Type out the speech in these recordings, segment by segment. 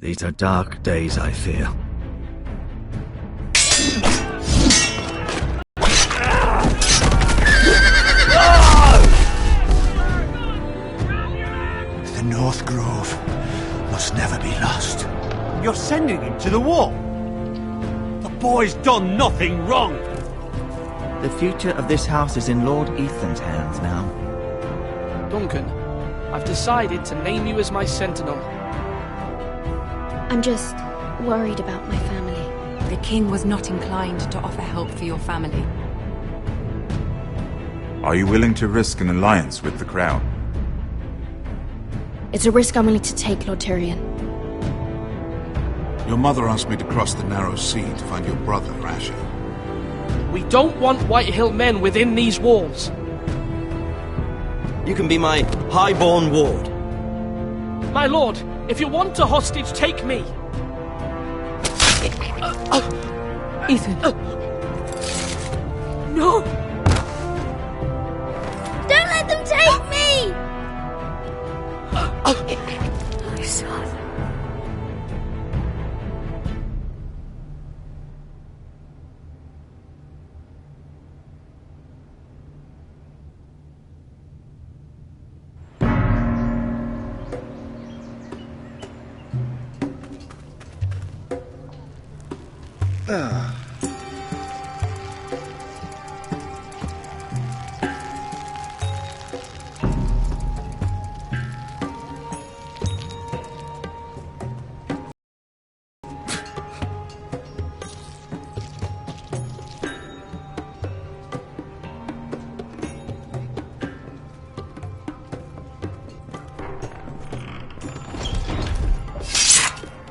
These are dark days, I fear. The North Grove must never be lost. You're sending him to the war? The boy's done nothing wrong! The future of this house is in Lord Ethan's hands now. Duncan, I've decided to name you as my sentinel. I'm just worried about my family. The king was not inclined to offer help for your family. Are you willing to risk an alliance with the Crown? It's a risk I'm willing to take, Lord Tyrion. Your mother asked me to cross the narrow sea to find your brother, Asher. We don't want Whitehill men within these walls. You can be my highborn ward. My lord, if you want a hostage, take me. Ethan. No! Don't let them take me! My son.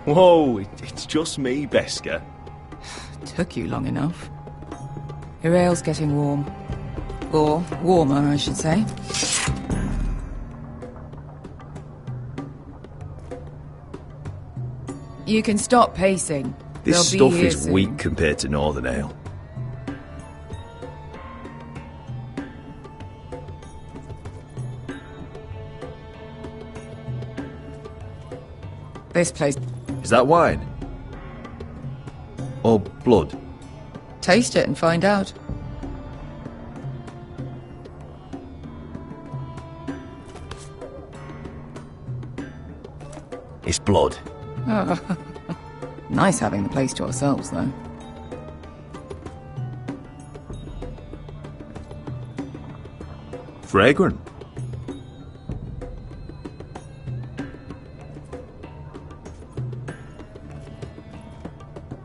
Whoa, it's just me, Beska. Took you long enough. Your ale's getting warm. Or warmer, I should say. You can stop pacing. This They'll be stuff here is soon. weak compared to Northern Ale. This place. Is that wine? Or blood? Taste it and find out. It's blood. Nice having the place to ourselves, though. Fragrant.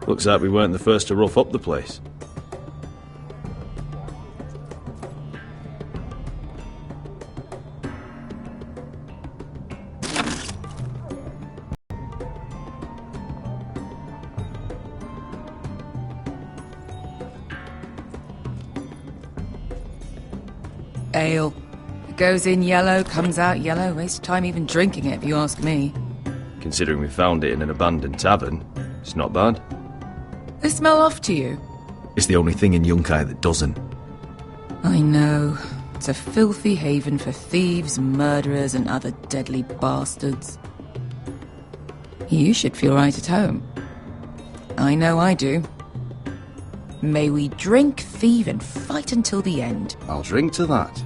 Looks like we weren't the first to rough up the place. Ale. It goes in yellow, comes out yellow. Waste time even drinking it, if you ask me. Considering we found it in an abandoned tavern, it's not bad. They smell off to you. It's the only thing in Yunkai that doesn't. I know. It's a filthy haven for thieves, murderers, and other deadly bastards. You should feel right at home. I know I do. May we drink, thieve, and fight until the end. I'll drink to that.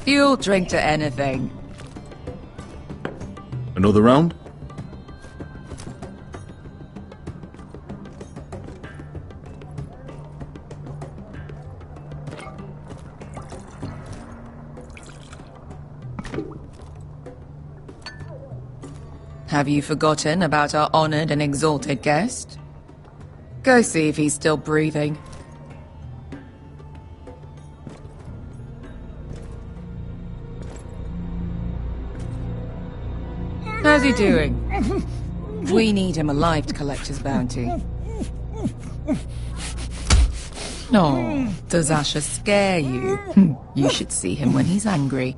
You'll drink to anything. Another round? Have you forgotten about our honored and exalted guest? Go see if he's still breathing. How's he doing? We need him alive to collect his bounty. Oh, does Asher scare you? You should see him when he's angry.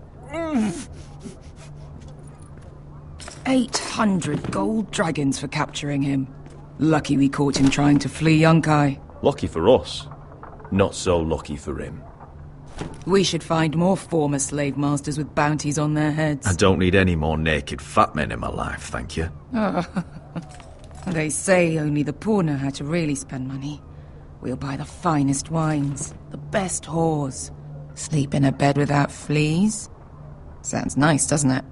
800 gold dragons for capturing him. Lucky we caught him trying to flee Yunkai. Lucky for us. Not so lucky for him. We should find more former slave masters with bounties on their heads. I don't need any more naked fat men in my life, thank you. They say only the poor know how to really spend money. We'll buy the finest wines, the best whores, sleep in a bed without fleas. Sounds nice, doesn't it?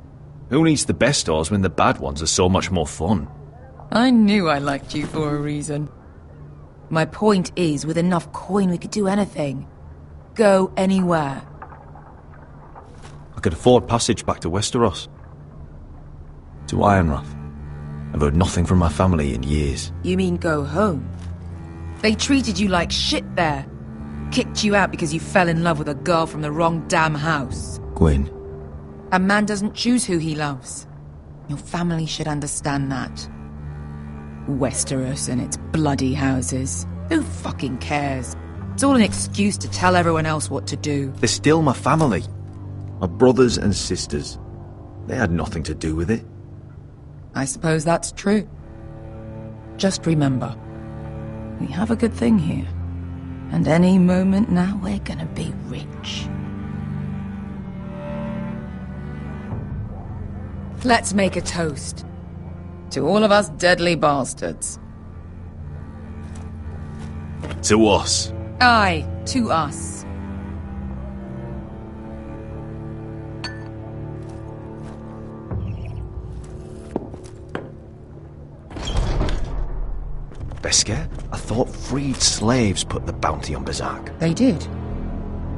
Who needs the best whores when the bad ones are so much more fun? I knew I liked you for a reason. My point is, with enough coin we could do anything. Go anywhere. I could afford passage back to Westeros. To Ironrath. I've heard nothing from my family in years. You mean go home? They treated you like shit there. Kicked you out because you fell in love with a girl from the wrong damn house. Gwyn. A man doesn't choose who he loves. Your family should understand that. Westeros and its bloody houses. Who fucking cares? It's all an excuse to tell everyone else what to do. They're still my family. My brothers and sisters. They had nothing to do with it. I suppose that's true. Just remember, we have a good thing here. And any moment now we're gonna be rich. Let's make a toast. To all of us deadly bastards. To us. Aye, to us. Beskar? I thought freed slaves put the bounty on Berserk. They did.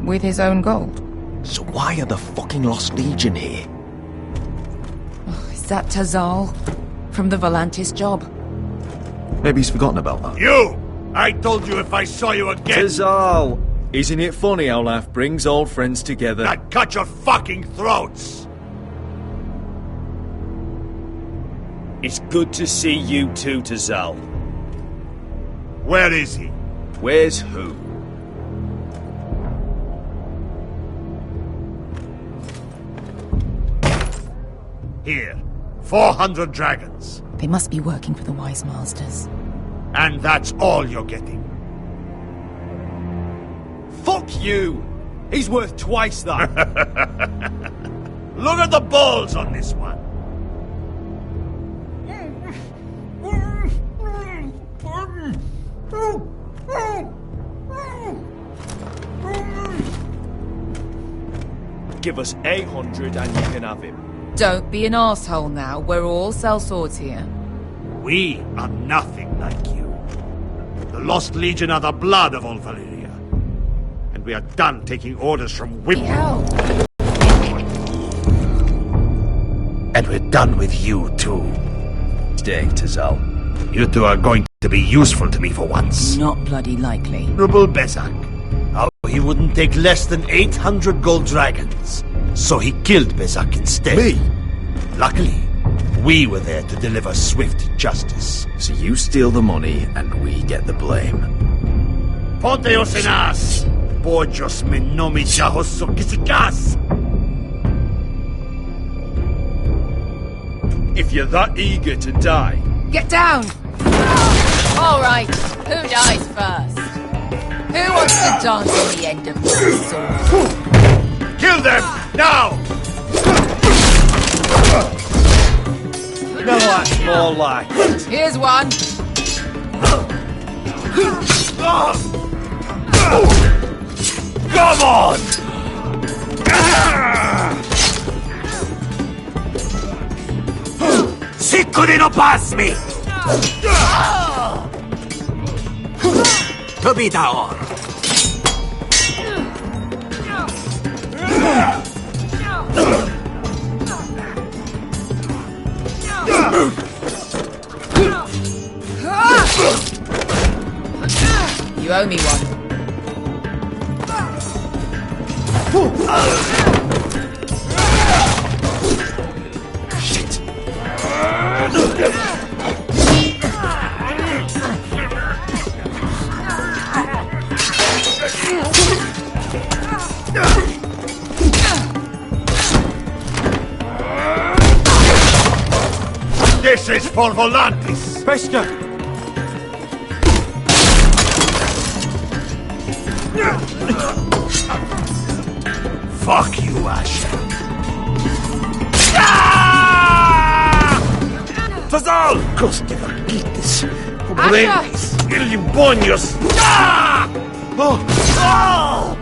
With his own gold. So why are the fucking Lost Legion here? Is that Tazal? From the Volantis job? Maybe he's forgotten about that. You! I told you if I saw you again... Tazal! Isn't it funny how life brings old friends together? I'd cut your fucking throats! It's good to see you too, Tazal. Where is he? Where's who? Here. 400 dragons. They must be working for the Wise Masters. And that's all you're getting. Fuck you! He's worth twice that. Look at the balls on this one. Give us 800 and you can have him. Don't be an asshole now. We're all sellswords here. We are nothing like you. The Lost Legion are the blood of all Valyria. And we are done taking orders from whip. And we're done with you too. Stay, Tazal. You two are going to be useful to me for once. Not bloody likely. Honorable Bezak. How he wouldn't take less than 800 gold dragons. So he killed Bezak instead. Me? Luckily, we were there to deliver swift justice. So you steal the money and we get the blame. Ponteos en as! Pojos me nomi jahos kisikas! If you're that eager to die... Get down! All right, who dies first? Who wants to dance on the end of my sword? Kill them! Now! No, that's more like it. Here's one. Come on! Siccudi no pass me! To be down. You owe me one. Shit. This is for Volantis! Beskar! coste vaquitis, Asha! comprendis, illimbonios. Ah! Oh! Oh!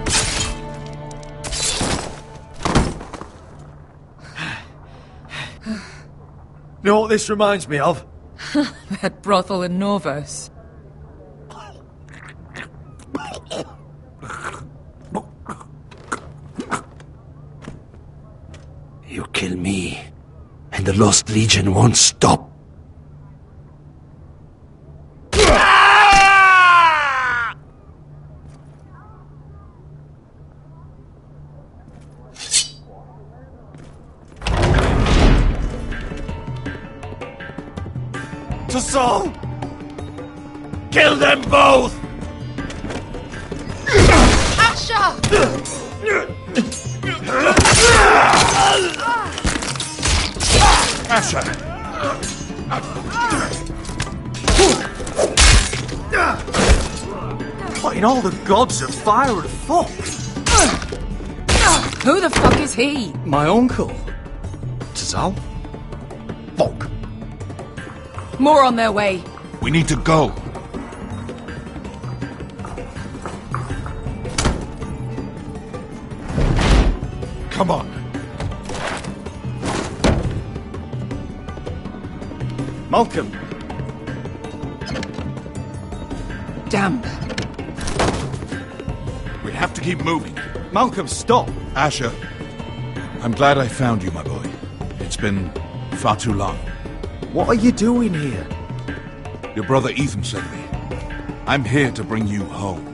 You know what this reminds me of? That brothel in Norvos. You kill me, and the Lost Legion won't stop. To Saul! Kill them both! Asha! Asher! What in all the gods of fire and fuck? Who the fuck is he? My uncle. Tazal? Fuck. More on their way. We need to go. Come on. Malcolm. Damn. We have to keep moving. Malcolm, stop. Asher, I'm glad I found you, my boy. It's been far too long. What are you doing here? Your brother Ethan sent me. I'm here to bring you home.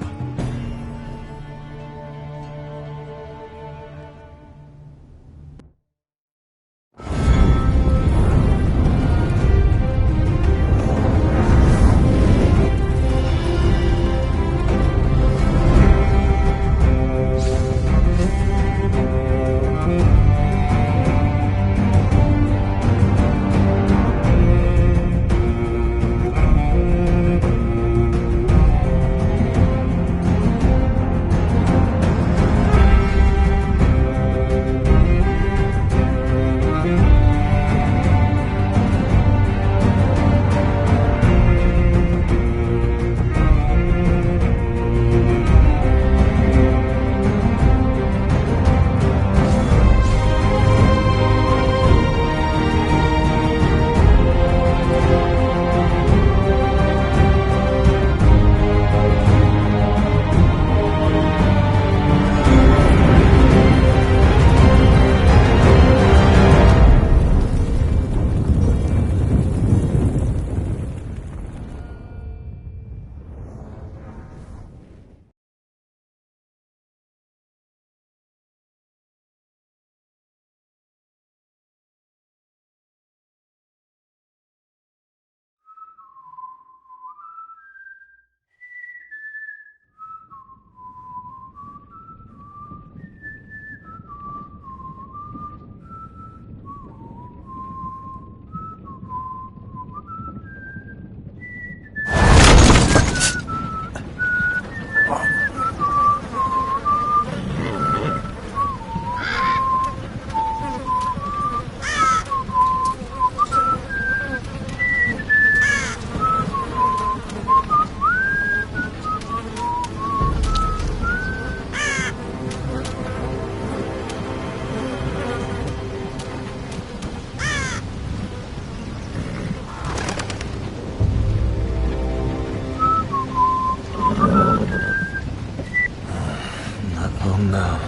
Now.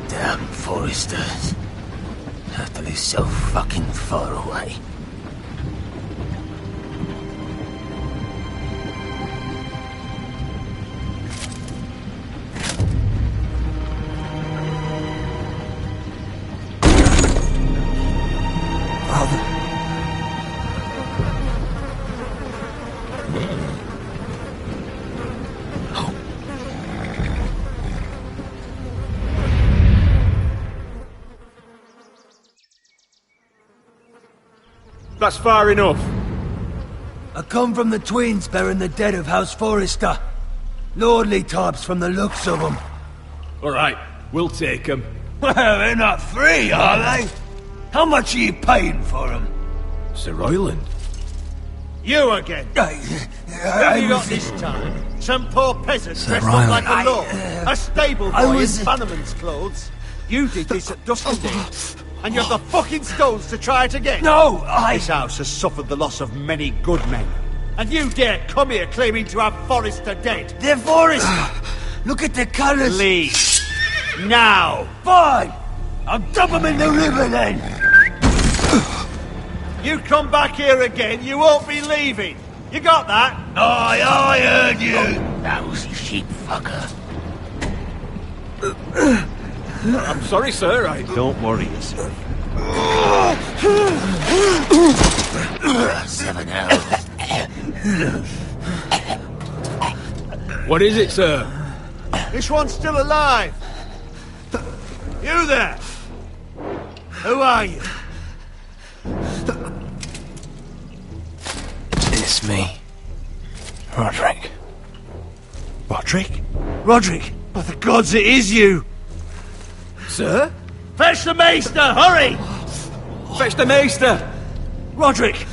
Damn foresters. Have to be so fucking far away. That's far enough. I come from the twins bearing the dead of House Forrester. Lordly types from the looks of them. All right, we'll take them. Well, they're not free, are they? How much are you paying for them? Sir Royland. You again. What have you got this time? Some poor peasant dressed up like a lord. A stable boy in Bannerman's clothes. You did this at Duskendale. And you have the fucking stones to try it again? No, This house has suffered the loss of many good men. And you dare come here claiming to have Forrester dead? They're Forrester! Look at the colours! Leave. Now! Fine! I'll dump them in the river then! You come back here again, you won't be leaving. You got that? I heard you! Lousy sheep fucker. I'm sorry, sir. Don't worry yourself. 7 hours. What is it, sir? This one's still alive. You there? Who are you? It's me. Roderick. Roderick? Roderick? By the gods, it is you! Sir? Fetch the maester, hurry! Fetch the maester! Roderick!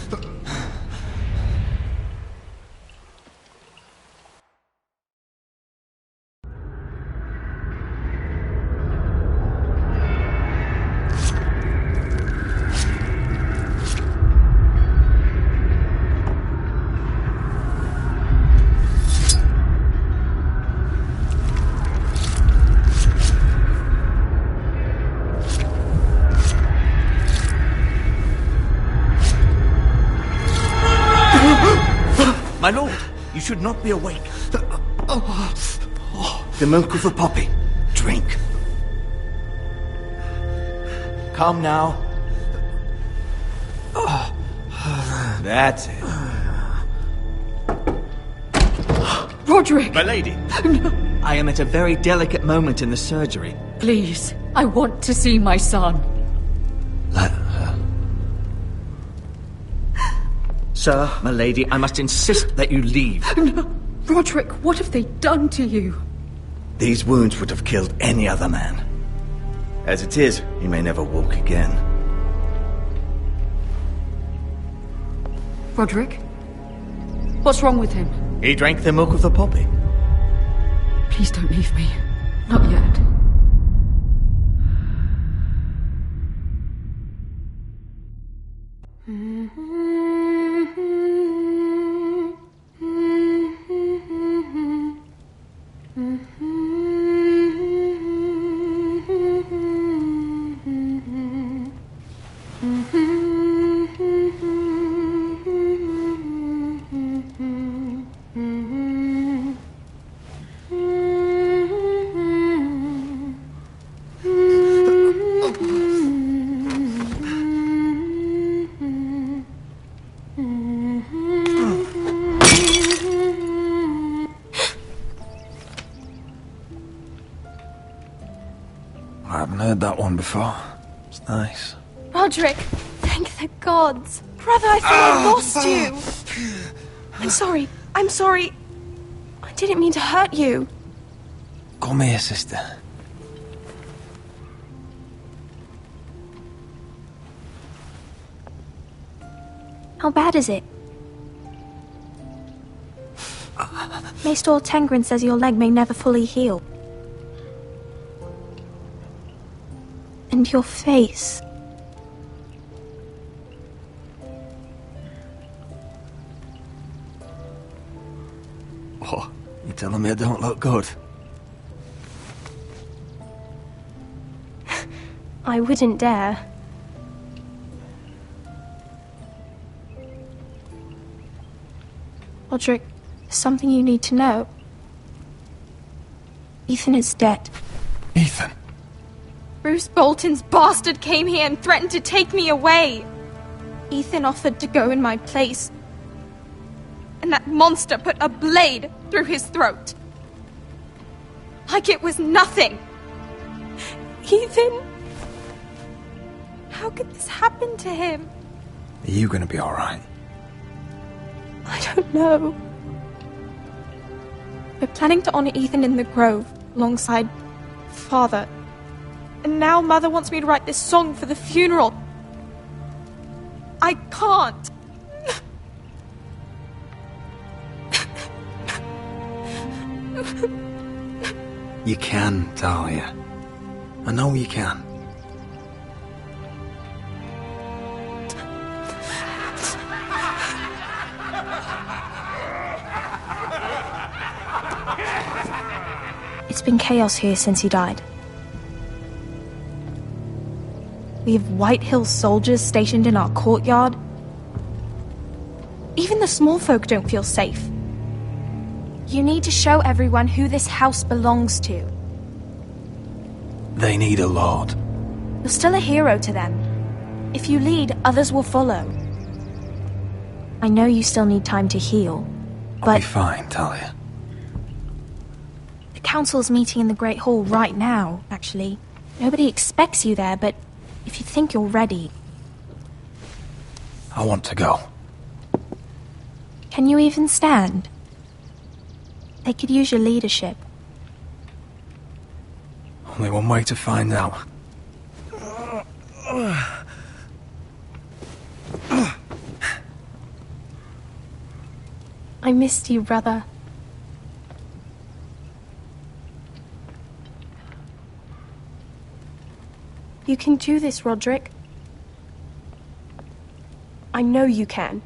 My lord, you should not be awake. The milk of the poppy. Drink. Come now. That's it. Roderick! My lady. No. I am at a very delicate moment in the surgery. Please, I want to see my son. Let her. Sir, my lady, I must insist that you leave. No. Roderick, what have they done to you? These wounds would have killed any other man. As it is, he may never walk again. Roderick? What's wrong with him? He drank the milk of the poppy. Please don't leave me. Not yet. I haven't heard that one before. It's nice. Roderick, thank the gods. Brother, I thought I lost you. I'm sorry. I'm sorry. I didn't mean to hurt you. Come here, sister. How bad is it? Maester Tengrin says your leg may never fully heal. And your face. What? You telling me I don't look good? I wouldn't dare. Roderick, there's something you need to know. Ethan is dead. Ethan? Bruce Bolton's bastard came here and threatened to take me away. Ethan offered to go in my place. And that monster put a blade through his throat. Like it was nothing. Ethan? How could this happen to him? Are you gonna be alright? I don't know. We're planning to honor Ethan in the Grove, alongside Father. And now Mother wants me to write this song for the funeral. I can't. You can, Talia. I know you can. It's been chaos here since he died. We have White Hill soldiers stationed in our courtyard. Even the small folk don't feel safe. You need to show everyone who this house belongs to. They need a lord. You're still a hero to them. If you lead, others will follow. I know you still need time to heal, but... I'll be fine, Talia. The council's meeting in the Great Hall right now, actually. Nobody expects you there, but if you think you're ready... I want to go. Can you even stand? They could use your leadership. Only one way to find out. I missed you, brother. You can do this, Roderick. I know you can.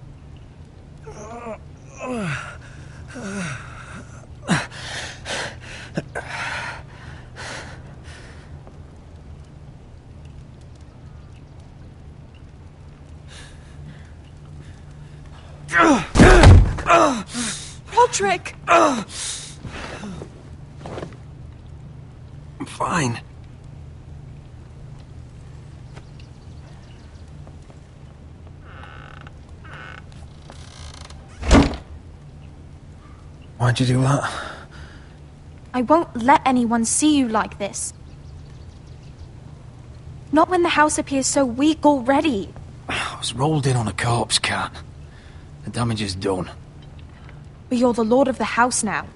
Roderick! I'm fine. Why'd you do that? I won't let anyone see you like this. Not when the house appears so weak already. I was rolled in on a corpse cart. The damage is done. But you're the lord of the house now.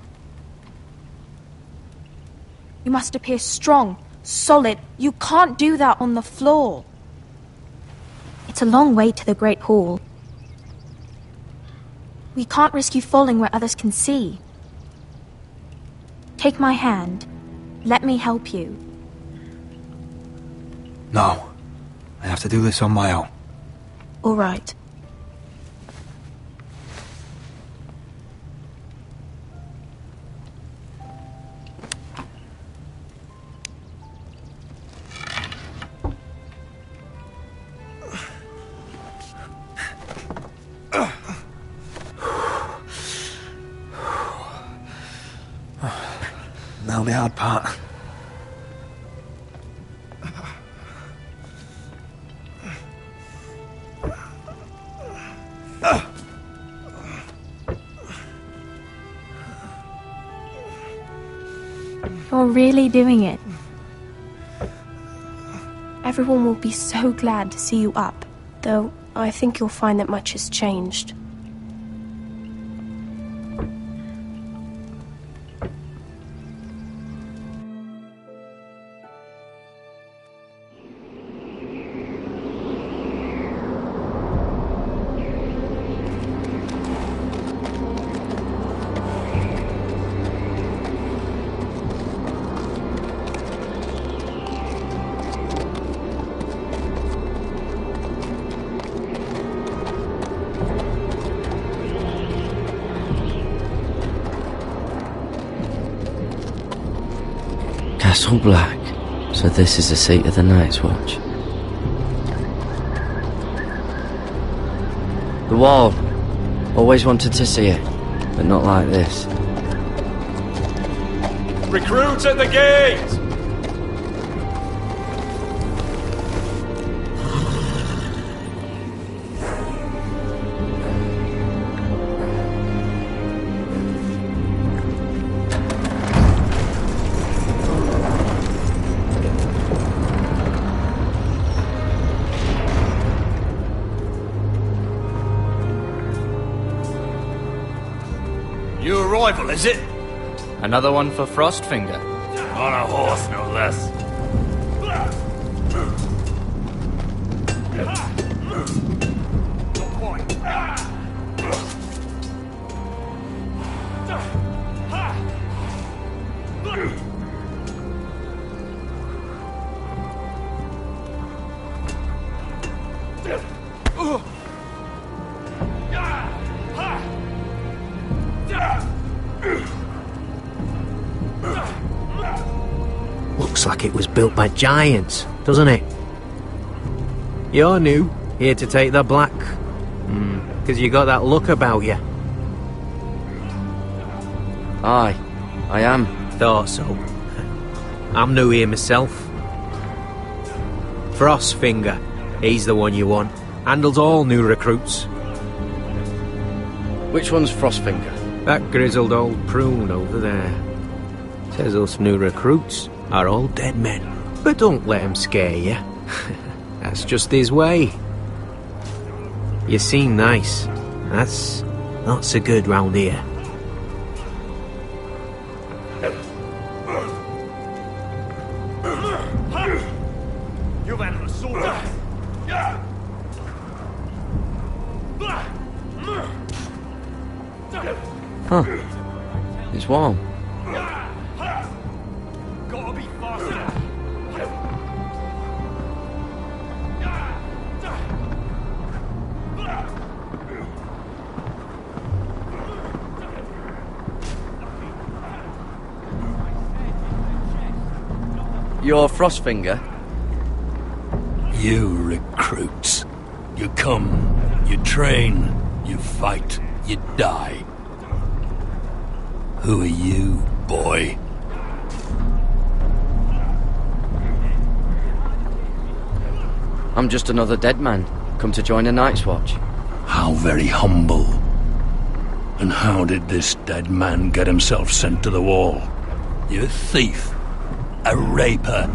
You must appear strong, solid. You can't do that on the floor. It's a long way to the Great Hall. We can't risk you falling where others can see. Take my hand. Let me help you. No. I have to do this on my own. All right. Now the hard part. You're really doing it. Everyone will be so glad to see you up, though I think you'll find that much has changed. Castle Black. So this is the seat of the Night's Watch. The wall. Always wanted to see it, but not like this. Recruits at the gate! New arrival, is it? Another one for Frostfinger. On a horse, no less. like it was built by giants, doesn't it? You're new, here to take the black. 'Cause you got that look about you. Aye, I am. Thought so. I'm new here myself. Frostfinger, he's the one you want. Handles all new recruits. Which one's Frostfinger? That grizzled old prune over there. Says us new recruits are all dead men. But don't let him scare you. That's just his way. You seem nice. That's not so good round here. You've had an assault. Huh. It's warm. Gotta be faster. You're Frostfinger? You recruits. You come, you train, you fight, you die. Who are you, boy? I'm just another dead man, come to join the Night's Watch. How very humble. And how did this dead man get himself sent to the wall? You a thief. A raper.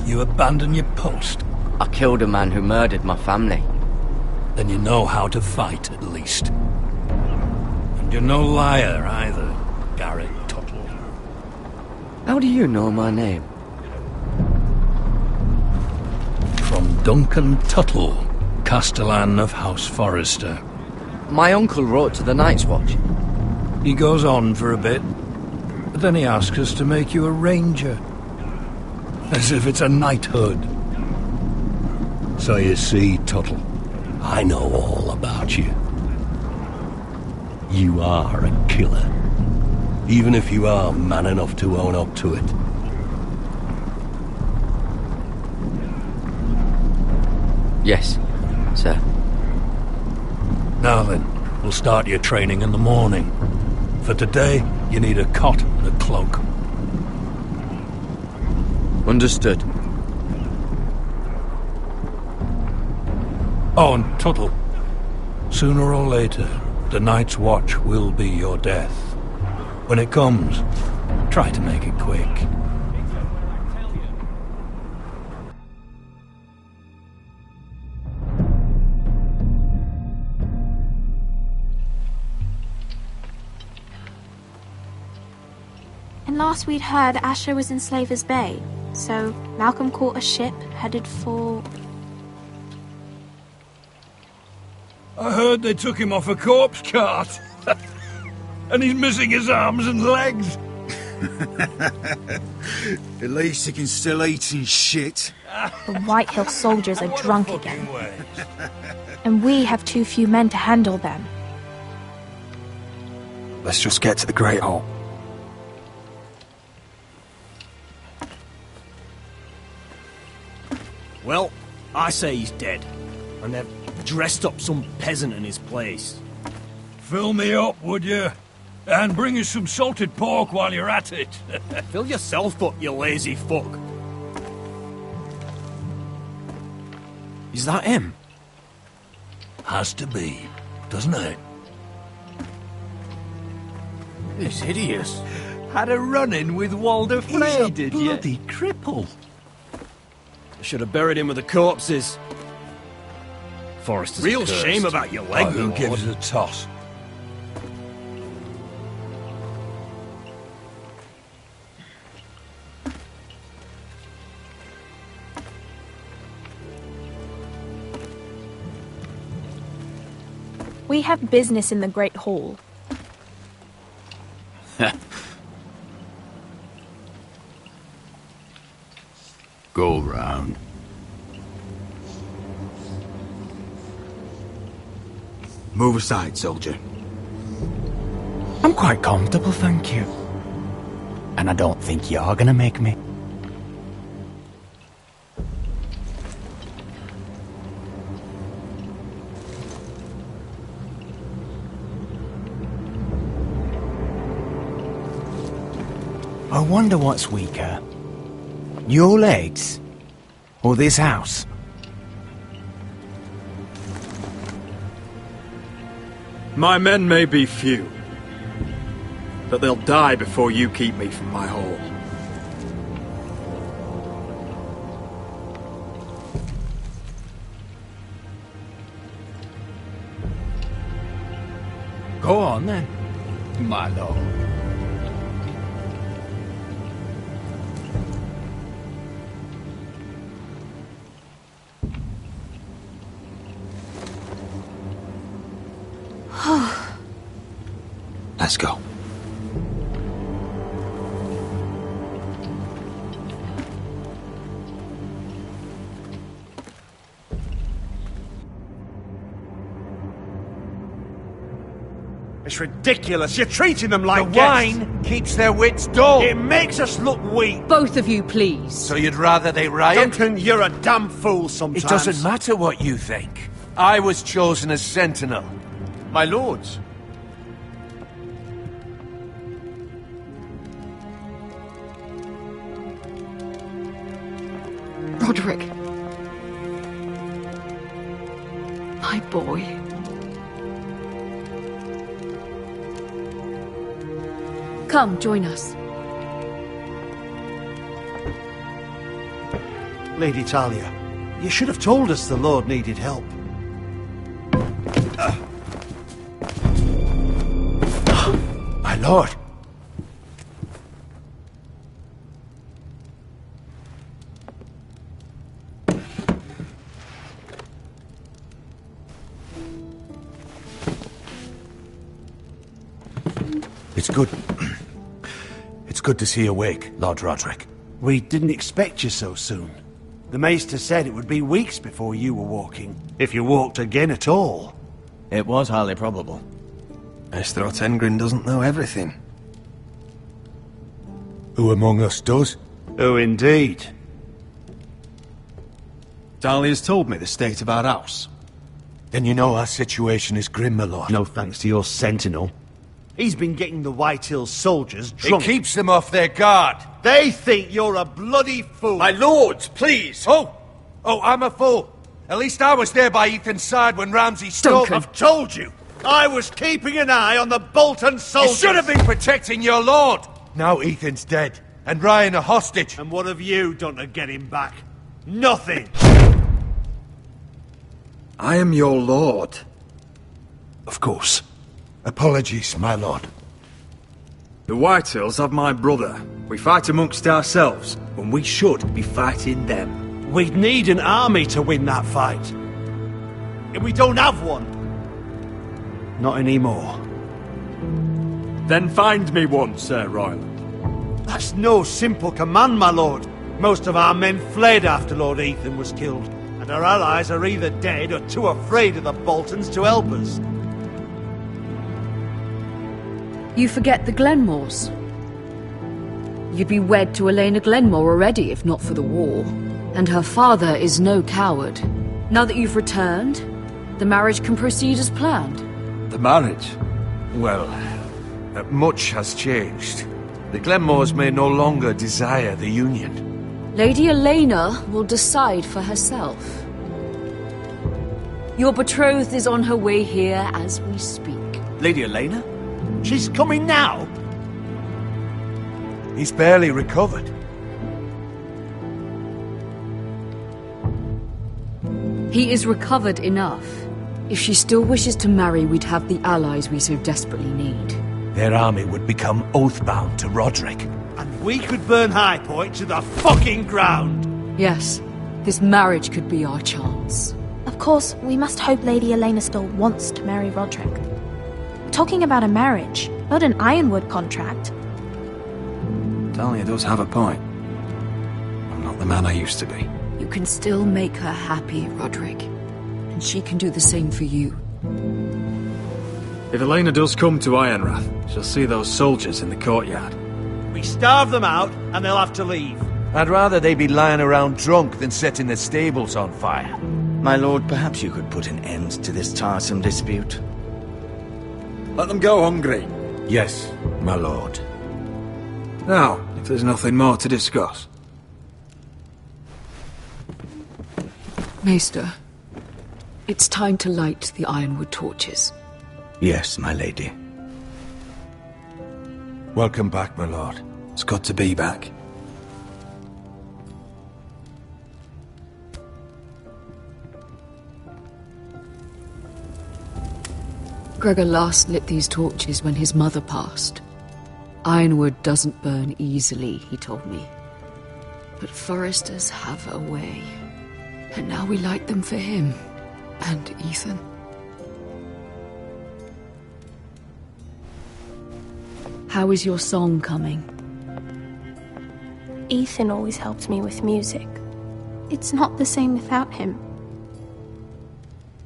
You abandon your post. I killed a man who murdered my family. Then you know how to fight, at least. And you're no liar, either, Garrett Tuttle. How do you know my name? From Duncan Tuttle, Castellan of House Forrester. My uncle wrote to the Night's Watch. He goes on for a bit, but then he asks us to make you a ranger. As if it's a knighthood. So you see, Tuttle, I know all about you. You are a killer. Even if you are man enough to own up to it. Yes, sir. Now then, we'll start your training in the morning. For today, you need a cot and a cloak. Understood. Oh, and Tuttle, sooner or later, the Night's Watch will be your death. When it comes, try to make it quick. And last we'd heard, Asher was in Slaver's Bay, so Malcolm caught a ship headed for... I heard they took him off a corpse cart. And he's missing his arms and legs. At least he can still eat and shit. The White Hill soldiers are drunk again. And we have too few men to handle them. Let's just get to the Great Hall. Well, I say he's dead. And they've dressed up some peasant in his place. Fill me up, would you? And bring us some salted pork while you're at it. Fill yourself up, you lazy fuck. Is that him? Has to be, doesn't it? It's hideous. Had a run-in with Walder Frey, did you? Bloody cripple. I should have buried him with the corpses. Forrester's Real cursed. shame about your leg, Oh, who Lord. gives a toss? We have business in the Great Hall. Go round. Move aside, soldier. I'm quite comfortable, thank you. And I don't think you're gonna make me. I wonder what's weaker. Your legs? Or this house? My men may be few, but they'll die before you keep me from my hall. Go on then, my lord. Let's go. It's ridiculous. You're treating them like The guests. wine keeps their wits dull. It makes us look weak. Both of you, please. So you'd rather they riot? Duncan, you're a damn fool sometimes. It doesn't matter what you think. I was chosen as sentinel. My lords. Roderick. My boy. Come, join us. Lady Talia, you should have told us the Lord needed help. My lord. It's good. It's good to see you awake, Lord Roderick. We didn't expect you so soon. The Maester said it would be weeks before you were walking, if you walked again at all. It was highly probable. Maester Otengrin doesn't know everything. Who among us does? Oh, indeed. Dahlia's told me the state of our house. Then you know our situation is grim, my lord. No thanks to your sentinel. He's been getting the White Hills soldiers drunk. It keeps them off their guard. They think you're a bloody fool. My lords, please. Oh, I'm a fool. At least I was there by Ethan's side when Ramsay stole... I've told you. I was keeping an eye on the Bolton soldiers. You should have been protecting your lord. Now Ethan's dead, and Ryan a hostage. And what have you done to get him back? Nothing. I am your lord. Of course. Apologies, my lord. The Whitehills have my brother. We fight amongst ourselves, when we should be fighting them. We'd need an army to win that fight. And we don't have one. Not anymore. Then find me one, Sir Royland. That's no simple command, my lord. Most of our men fled after Lord Ethan was killed, and our allies are either dead or too afraid of the Boltons to help us. You forget the Glenmores. You'd be wed to Elena Glenmore already if not for the war. And her father is no coward. Now that you've returned, the marriage can proceed as planned. The marriage? Well, much has changed. The Glenmores may no longer desire the union. Lady Elena will decide for herself. Your betrothed is on her way here as we speak. Lady Elena? She's coming now? He's barely recovered. He is recovered enough. If she still wishes to marry, we'd have the allies we so desperately need. Their army would become oath-bound to Roderick. And we could burn High Point to the fucking ground! Yes, this marriage could be our chance. Of course, we must hope Lady Elena still wants to marry Roderick. We're talking about a marriage, not an ironwood contract. Dahlia does have a point. I'm not the man I used to be. You can still make her happy, Roderick. And she can do the same for you. If Elena does come to Ironrath, she'll see those soldiers in the courtyard. We starve them out, and they'll have to leave. I'd rather they be lying around drunk than setting the stables on fire. My lord, perhaps you could put an end to this tiresome dispute. Let them go hungry. Yes, my lord. Now, if there's nothing more to discuss. Maester, it's time to light the ironwood torches. Yes, my lady. Welcome back, my lord. It's good to be back. Gregor last lit these torches when his mother passed. Ironwood doesn't burn easily, he told me. But foresters have a way. And now we light them for him. And Ethan. How is your song coming? Ethan always helps me with music. It's not the same without him.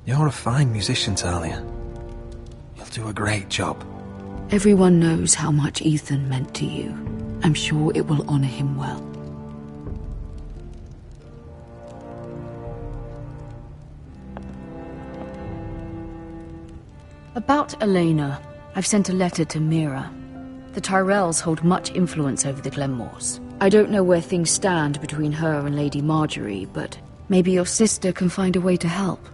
You're a fine musician, Talia. You'll do a great job. Everyone knows how much Ethan meant to you. I'm sure it will honor him well. About Elena, I've sent a letter to Mira. The Tyrells hold much influence over the Glenmores. I don't know where things stand between her and Lady Marjorie, but maybe your sister can find a way to help.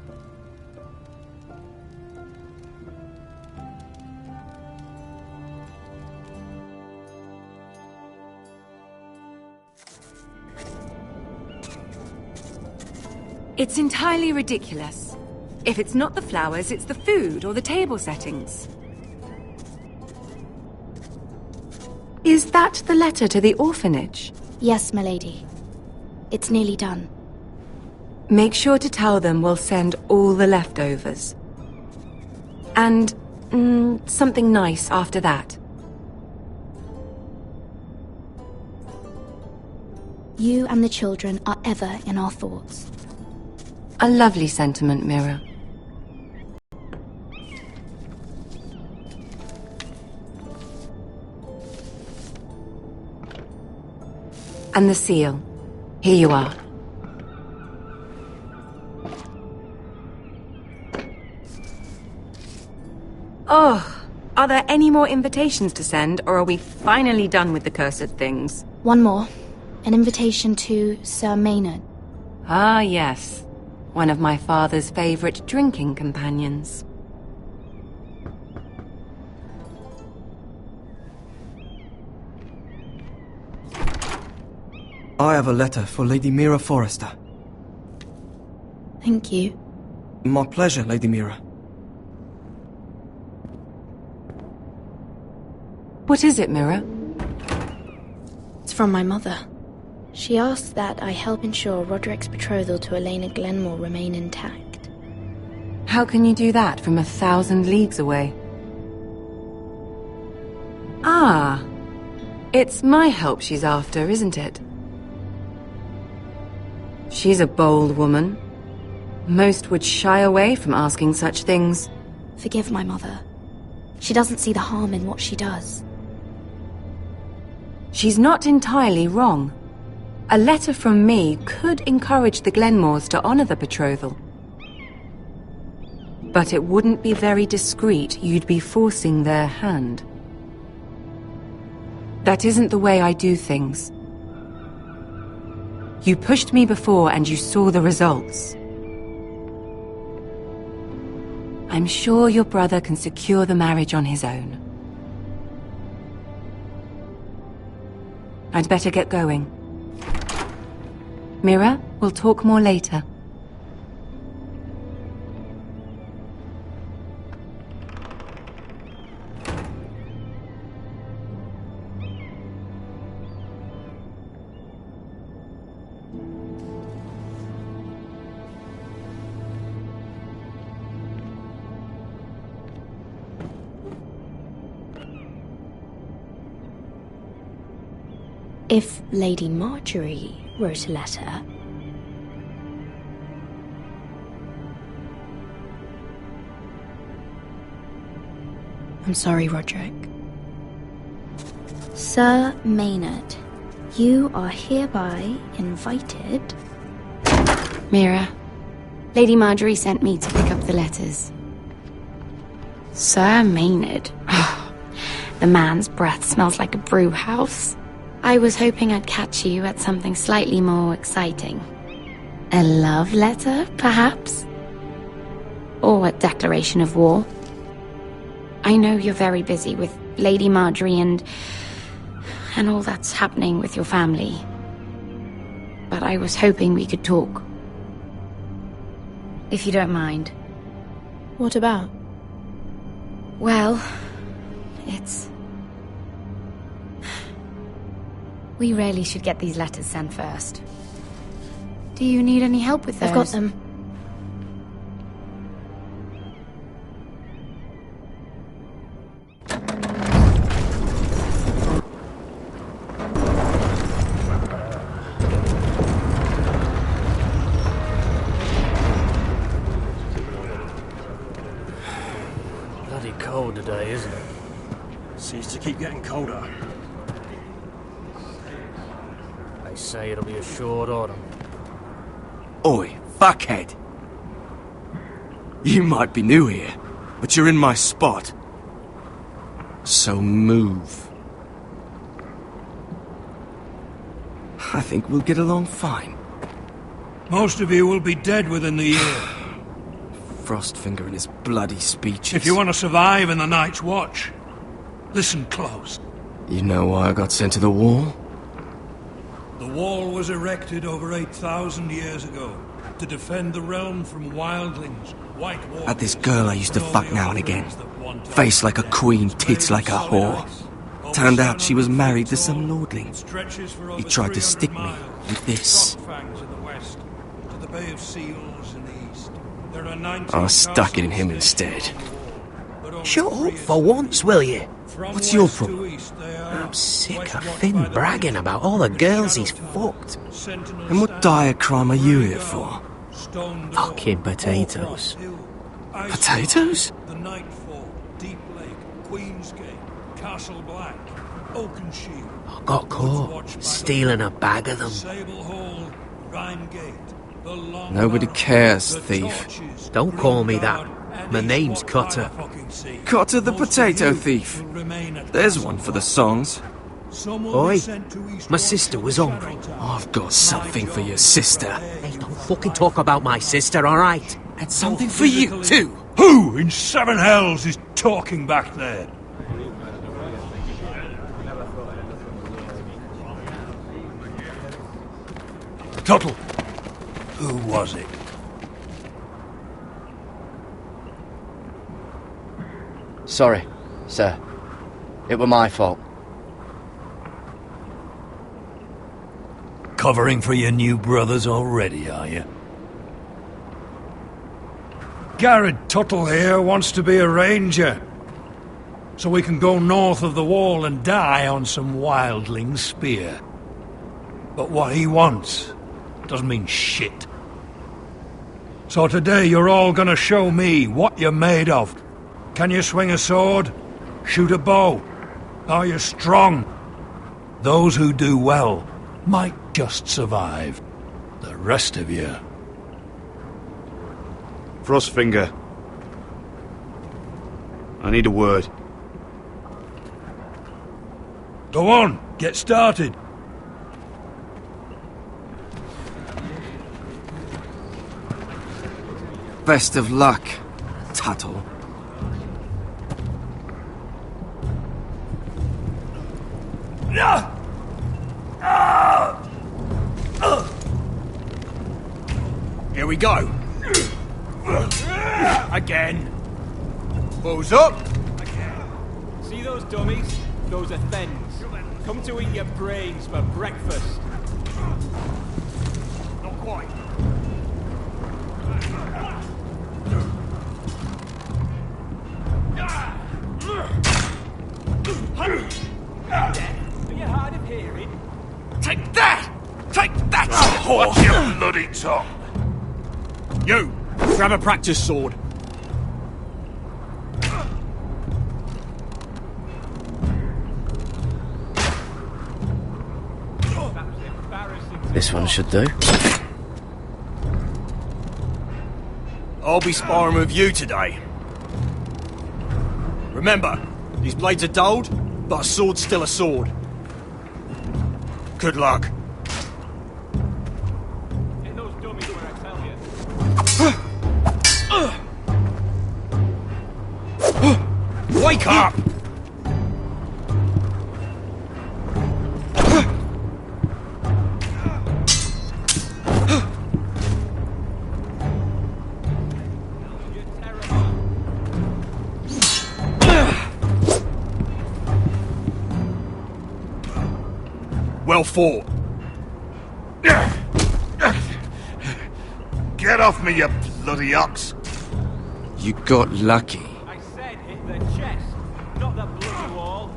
It's entirely ridiculous. If it's not the flowers, it's the food or the table settings. Is that the letter to the orphanage? Yes, milady. It's nearly done. Make sure to tell them we'll send all the leftovers. And something nice after that. You and the children are ever in our thoughts. A lovely sentiment, Mira. And the seal. Here you are. Oh, are there any more invitations to send, or are we finally done with the cursed things? One more. An invitation to Sir Maynard. Ah, yes. One of my father's favorite drinking companions. I have a letter for Lady Mira Forrester. Thank you. My pleasure, Lady Mira. What is it, Mira? It's from my mother. She asks that I help ensure Roderick's betrothal to Elena Glenmore remain intact. How can you do that from 1,000 leagues away? Ah, it's my help she's after, isn't it? She's a bold woman. Most would shy away from asking such things. Forgive my mother. She doesn't see the harm in what she does. She's not entirely wrong. A letter from me could encourage the Glenmores to honor the betrothal. But it wouldn't be very discreet. You'd be forcing their hand. That isn't the way I do things. You pushed me before and you saw the results. I'm sure your brother can secure the marriage on his own. I'd better get going. Mira, we'll talk more later. If Lady Marjorie wrote a letter... I'm sorry, Roderick. Sir Maynard, you are hereby invited... Mira, Lady Marjorie sent me to pick up the letters. Sir Maynard. The man's breath smells like a brew house. I was hoping I'd catch you at something slightly more exciting. A love letter, perhaps? Or a declaration of war? I know you're very busy with Lady Marjorie and all that's happening with your family. But I was hoping we could talk. If you don't mind. What about? Well, it's... We really should get these letters sent first. Do you need any help with those? I've got them. Bloody cold today, isn't it? Seems to keep getting colder. They say it'll be a short autumn. Oi, fuckhead! You might be new here, but you're in my spot. So move. I think we'll get along fine. Most of you will be dead within the year. Frostfinger and his bloody speeches. If you want to survive in the Night's Watch, listen close. You know why I got sent to the wall? The wall was erected over 8,000 years ago to defend the realm from wildlings, white walkers... Had this girl I used to fuck now and again. Face like a queen, tits like a whore. Turned out she was married to some lordling. He tried to stick me with this. I stuck it in him instead. Shut up for once, will you? What's your problem? I'm sick of Finn bragging about all the girls he's fucked. And what dire crime are you here for? Fucking potatoes. Potatoes? The Nightfall, Deep Lake, Queensgate, Castle Black, Oakenshield. I got caught stealing a bag of them. Sable Hall, Rhymegate, the Long Nobody cares, thief. Don't call me that. My name's Cutter. Cutter the potato thief. There's one for the songs. Oi, my sister was hungry. I've got something for your sister. Hey, don't fucking talk about my sister, alright? And something for you too. Who in seven hells is talking back there? Tuttle. Who was it? Sorry, sir. It were my fault. Covering for your new brothers already, are you? Garrett Tuttle here wants to be a ranger. So we can go north of the wall and die on some wildling spear. But what he wants doesn't mean shit. So today you're all gonna show me what you're made of. Can you swing a sword? Shoot a bow? Are you strong? Those who do well might just survive. The rest of you... Frostfinger. I need a word. Go on, get started. Best of luck, Tuttle. Here we go. Again. Balls up. See those dummies? Those are thens. Come to eat your brains for breakfast. Not quite. Are you hard of hearing? Take that! Take that! Watch your bloody tongue! You! Grab a practice sword. This one should do. I'll be sparring with you today. Remember, these blades are dulled, but a sword's still a sword. Good luck. Hit those dummies where I tell you. Wake up! Well fought. Get off me, you bloody ox! You got lucky. I said hit the chest, not the bloody wall.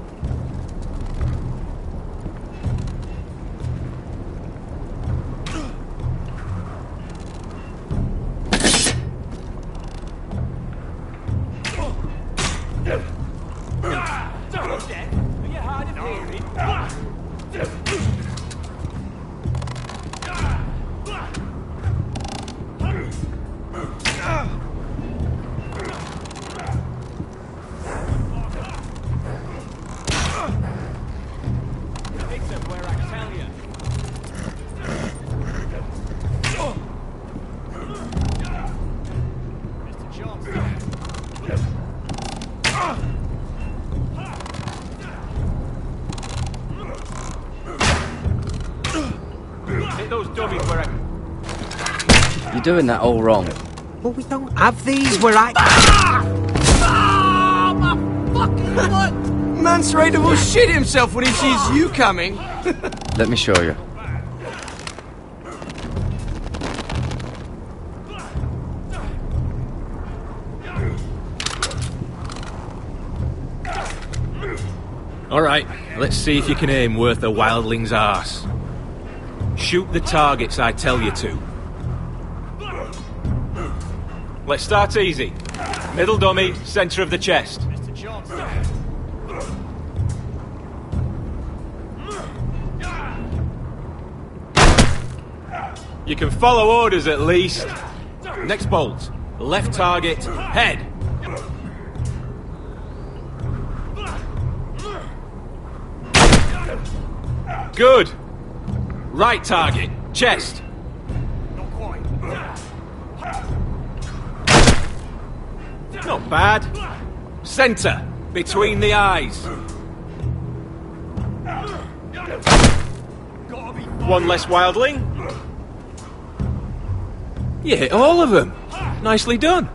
Are you hard of hearing? Hit them where I tell you. Mr. Johnson. Hit those dummies where I... You're doing that all wrong. Well, we don't have these where I... Oh, my fucking foot! Mance Raider will shit himself when he sees you coming. Let me show you. Alright, let's see if you can aim worth a wildling's arse. Shoot the targets I tell you to. Let's start easy. Middle dummy, centre of the chest. Mr. Johnson. You can follow orders at least. Next bolt. Left target, head. Good. Right target, chest. Not quite. Not bad. Centre, between the eyes. One less wildling. You hit all of them. Nicely done.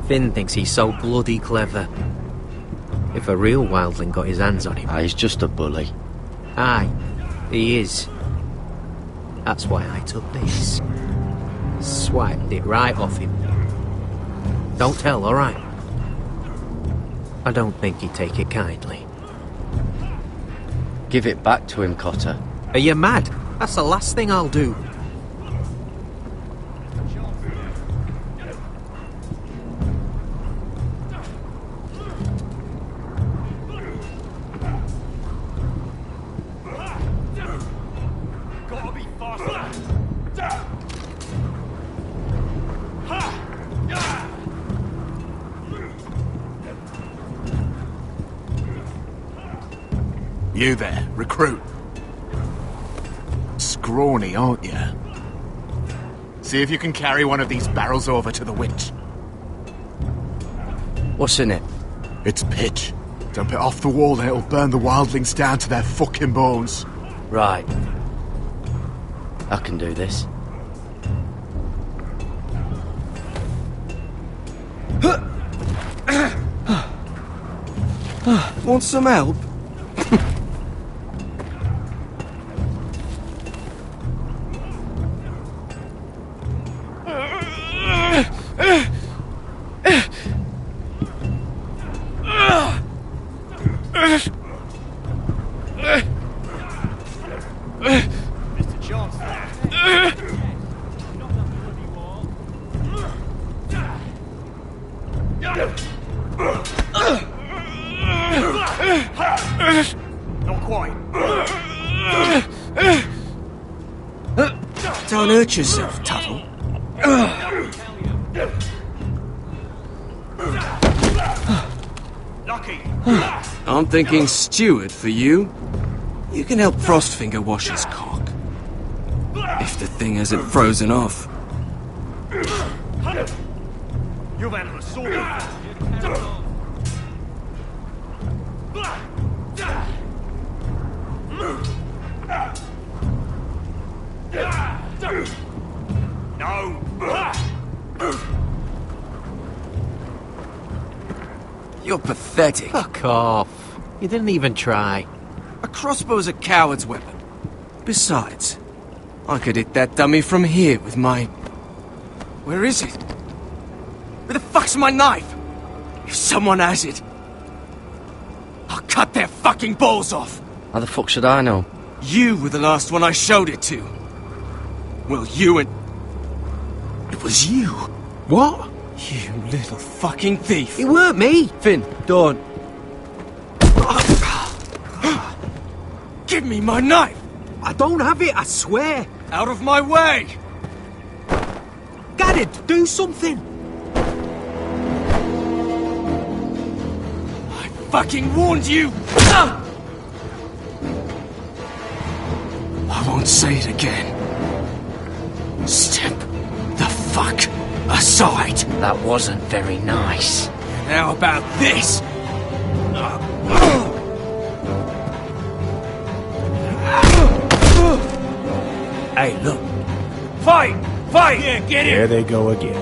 Finn thinks he's so bloody clever. If a real wildling got his hands on him... He's just a bully. Aye, he is. That's why I took this. Swiped it right off him. Don't tell, alright? I don't think he'd take it kindly. Give it back to him, Cotter. Are you mad? That's the last thing I'll do. You there, recruit. Scrawny, aren't you? See if you can carry one of these barrels over to the winch. What's in it? It's pitch. Dump it off the wall and it'll burn the wildlings down to their fucking bones. Right. I can do this. Want some help? Mr. Johnson. Not quite. Don't hurt yourself, Tuttle. I'm thinking steward for you. You can help Frostfinger wash his cock. If the thing hasn't frozen off. You've had an assault. No. You're pathetic. Fuck off. You didn't even try. A crossbow's a coward's weapon. Besides, I could hit that dummy from here with my... Where is it? Where the fuck's my knife? If someone has it, I'll cut their fucking balls off. How the fuck should I know? You were the last one I showed it to. Well, you and... It was you. What? You little fucking thief. It weren't me. Finn, don't. Give me my knife. I don't have it, I swear. Out of my way. Garrett, do something. I fucking warned you. I won't say it again. Step the fuck aside. That wasn't very nice. How about this? Hey, look. Fight! Fight! Yeah, get it! There they go again.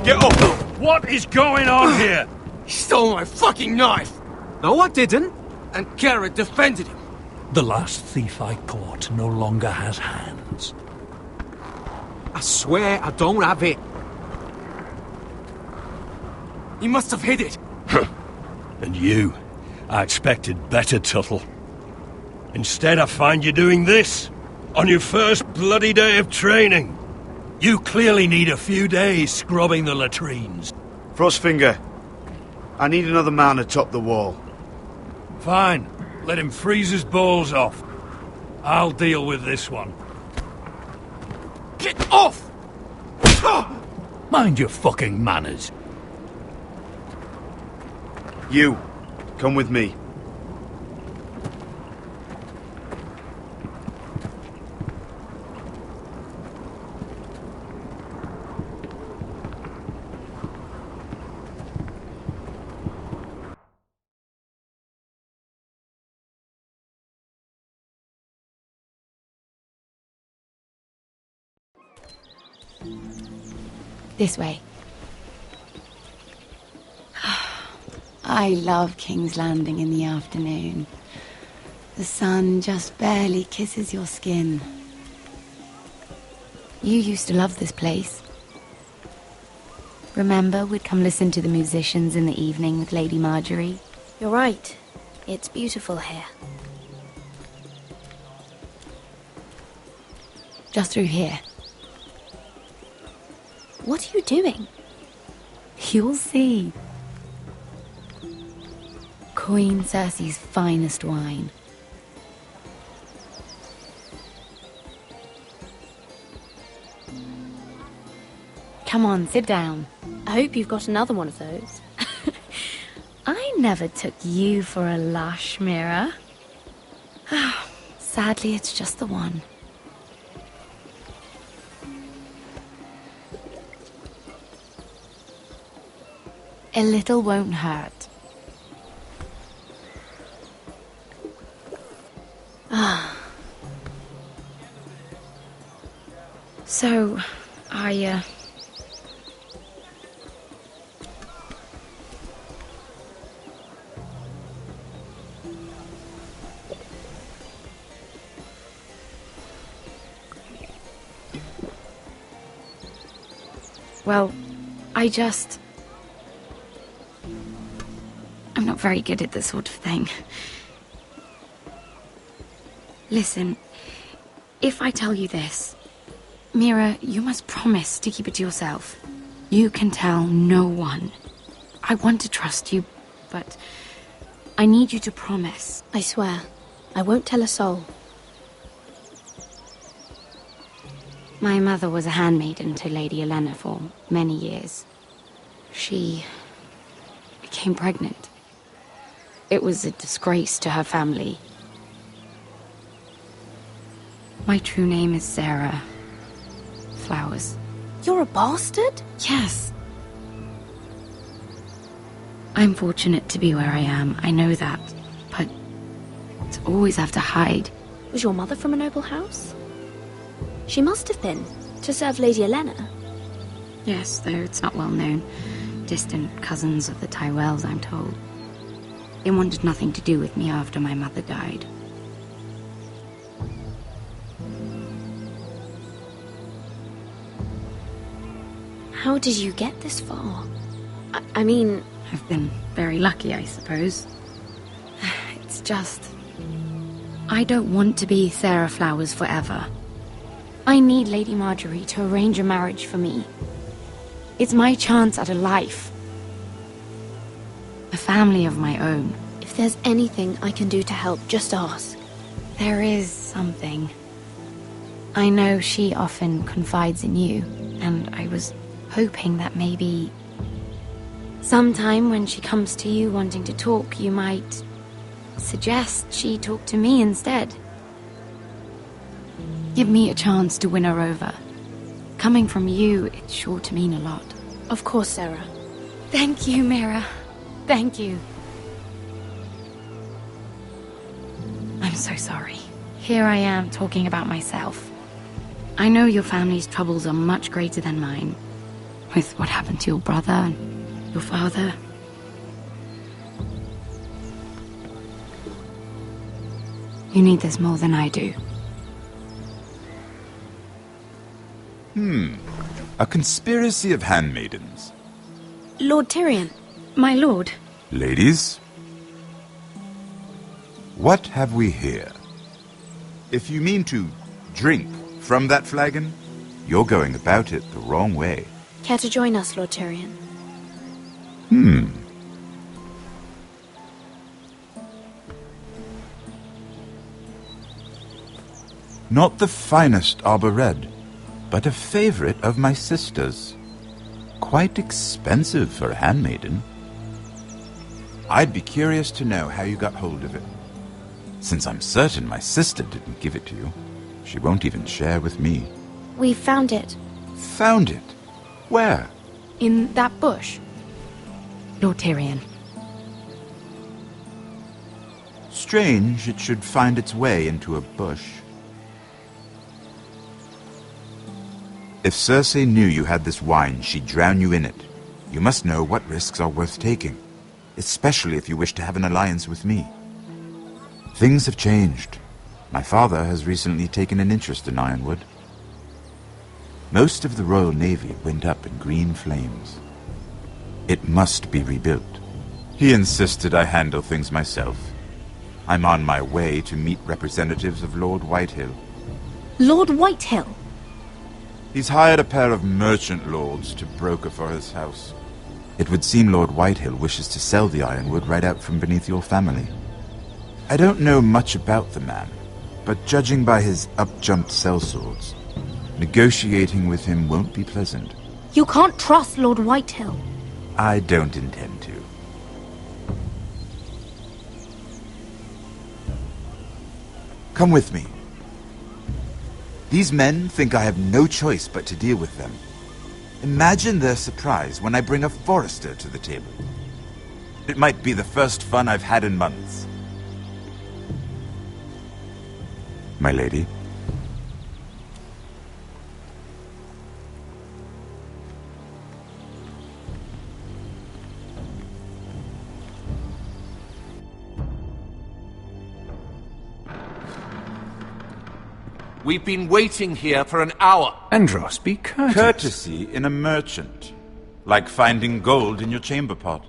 Get up! What is going on here? He stole my fucking knife! No, I didn't. And Garrett defended him. The last thief I caught no longer has hands. I swear I don't have it. He must have hid it. And you? I expected better, Tuttle. Instead, I find you doing this. On your first bloody day of training. You clearly need a few days scrubbing the latrines. Frostfinger, I need another man atop the wall. Fine. Let him freeze his balls off. I'll deal with this one. Get off! Mind your fucking manners. You, come with me. This way. I love King's Landing in the afternoon. The sun just barely kisses your skin. You used to love this place. Remember, we'd come listen to the musicians in the evening with Lady Marjorie? You're right. It's beautiful here. Just through here. What are you doing? You'll see. Queen Cersei's finest wine. Come on, sit down. I hope you've got another one of those. I never took you for a lush, Mira. Sadly, it's just the one. A little won't hurt. So, well, I'm not very good at this sort of thing. Listen, if I tell you this, Mira, you must promise to keep it to yourself. You can tell no one. I want to trust you, but I need you to promise. I swear, I won't tell a soul. My mother was a handmaiden to Lady Elena for many years. She became pregnant. It was a disgrace to her family. My true name is Sarah Flowers. You're a bastard? Yes. I'm fortunate to be where I am, I know that. But to always have to hide. Was your mother from a noble house? She must have been, to serve Lady Elena. Yes, though it's not well known. Distant cousins of the Tyrells, I'm told. They wanted nothing to do with me after my mother died. How did you get this far? I mean... I've been very lucky, I suppose. It's just... I don't want to be Sarah Flowers forever. I need Lady Marjorie to arrange a marriage for me. It's my chance at a life. A family of my own. If there's anything I can do to help, just ask. There is something. I know she often confides in you, and I was hoping that maybe... sometime when she comes to you wanting to talk, you might suggest she talk to me instead. Give me a chance to win her over. Coming from you, it's sure to mean a lot. Of course, Sarah. Thank you, Mira. Thank you. I'm so sorry. Here I am talking about myself. I know your family's troubles are much greater than mine. With what happened to your brother and your father. You need this more than I do. A conspiracy of handmaidens. Lord Tyrion. My lord. Ladies, what have we here? If you mean to drink from that flagon, you're going about it the wrong way. Care to join us, Lord Tyrion? Not the finest arbor red, but a favorite of my sister's. Quite expensive for a handmaiden. I'd be curious to know how you got hold of it. Since I'm certain my sister didn't give it to you, she won't even share with me. We found it. Found it? Where? In that bush. Lord Tyrion. Strange it should find its way into a bush. If Cersei knew you had this wine, she'd drown you in it. You must know what risks are worth taking, especially if you wish to have an alliance with me. Things have changed. My father has recently taken an interest in Ironwood. Most of the Royal Navy went up in green flames. It must be rebuilt. He insisted I handle things myself. I'm on my way to meet representatives of Lord Whitehill. Lord Whitehill? He's hired a pair of merchant lords to broker for his house. It would seem Lord Whitehill wishes to sell the ironwood right out from beneath your family. I don't know much about the man, but judging by his up-jumped sellswords, negotiating with him won't be pleasant. You can't trust Lord Whitehill. I don't intend to. Come with me. These men think I have no choice but to deal with them. Imagine their surprise when I bring a forester to the table. It might be the first fun I've had in months. My lady. We've been waiting here for an hour. Andros, be courteous. Courtesy in a merchant. Like finding gold in your chamber pot.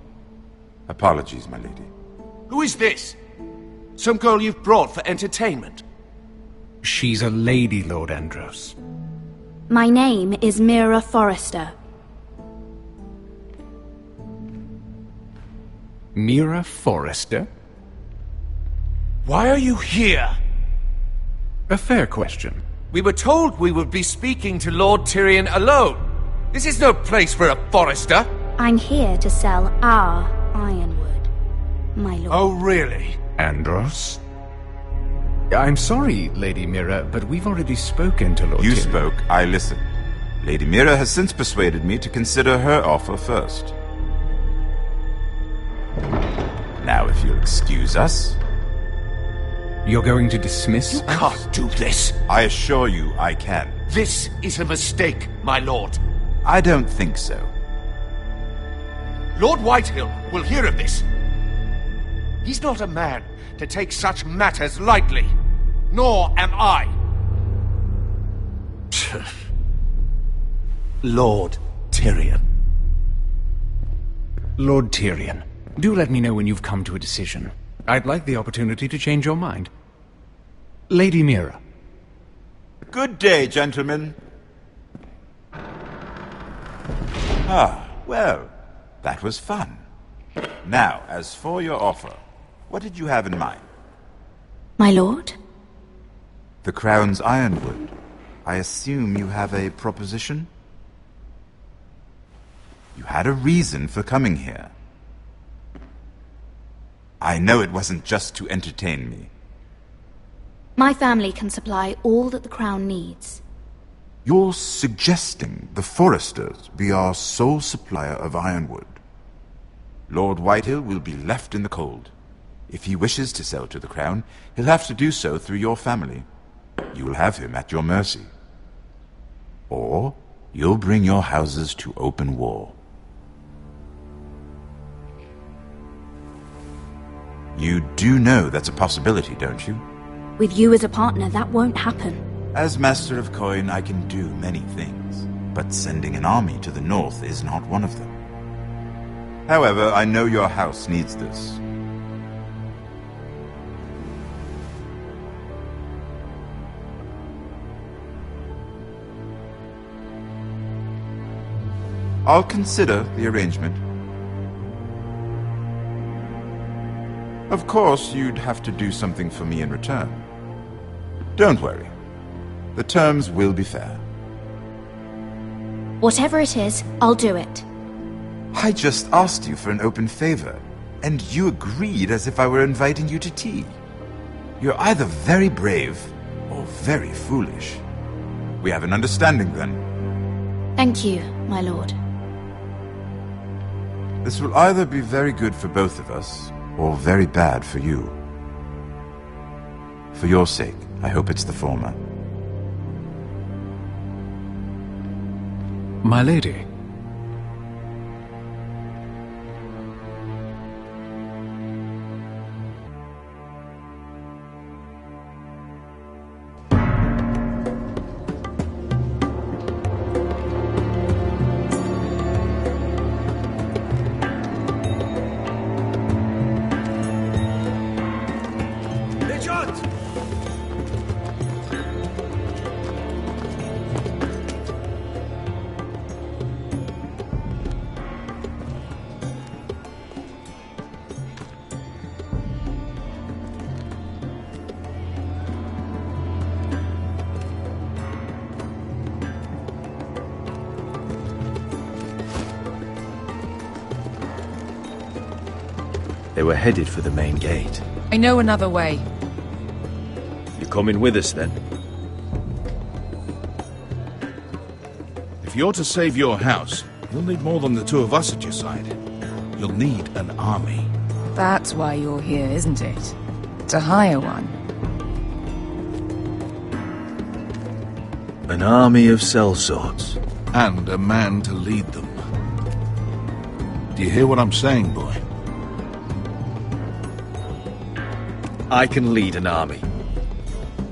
Apologies, my lady. Who is this? Some girl you've brought for entertainment? She's a lady, Lord Andros. My name is Mira Forrester. Mira Forrester? Why are you here? A fair question. We were told we would be speaking to Lord Tyrion alone. This is no place for a Forrester. I'm here to sell our ironwood, my lord. Oh, really? Andros? I'm sorry, Lady Mira, but we've already spoken to Lord You Tyrion. spoke, I listened. Lady Mira has since persuaded me to consider her offer first. Now, if you'll excuse us... You're going to dismiss You can't do this. I assure you I can. This is a mistake, my lord. I don't think so. Lord Whitehill will hear of this. He's not a man to take such matters lightly. Nor am I. Lord Tyrion. Lord Tyrion, do let me know when you've come to a decision. I'd like the opportunity to change your mind. Lady Mira. Good day, gentlemen. Ah, well, that was fun. Now, as for your offer, what did you have in mind? My lord? The Crown's ironwood. I assume you have a proposition? You had a reason for coming here. I know it wasn't just to entertain me. My family can supply all that the Crown needs. You're suggesting the Foresters be our sole supplier of ironwood. Lord Whitehill will be left in the cold. If he wishes to sell to the Crown, he'll have to do so through your family. You will have him at your mercy. Or you'll bring your houses to open war. You do know that's a possibility, don't you? With you as a partner, that won't happen. As Master of Coin, I can do many things, but sending an army to the north is not one of them. However, I know your house needs this. I'll consider the arrangement. Of course, you'd have to do something for me in return. Don't worry. The terms will be fair. Whatever it is, I'll do it. I just asked you for an open favor, and you agreed as if I were inviting you to tea. You're either very brave or very foolish. We have an understanding then. Thank you, my lord. This will either be very good for both of us, or very bad for you. For your sake, I hope it's the former. My lady. They were headed for the main gate. I know another way. You're coming with us, then? If you're to save your house, you'll need more than the two of us at your side. You'll need an army. That's why you're here, isn't it? To hire one. An army of sellswords. And a man to lead them. Do you hear what I'm saying, boy? I can lead an army.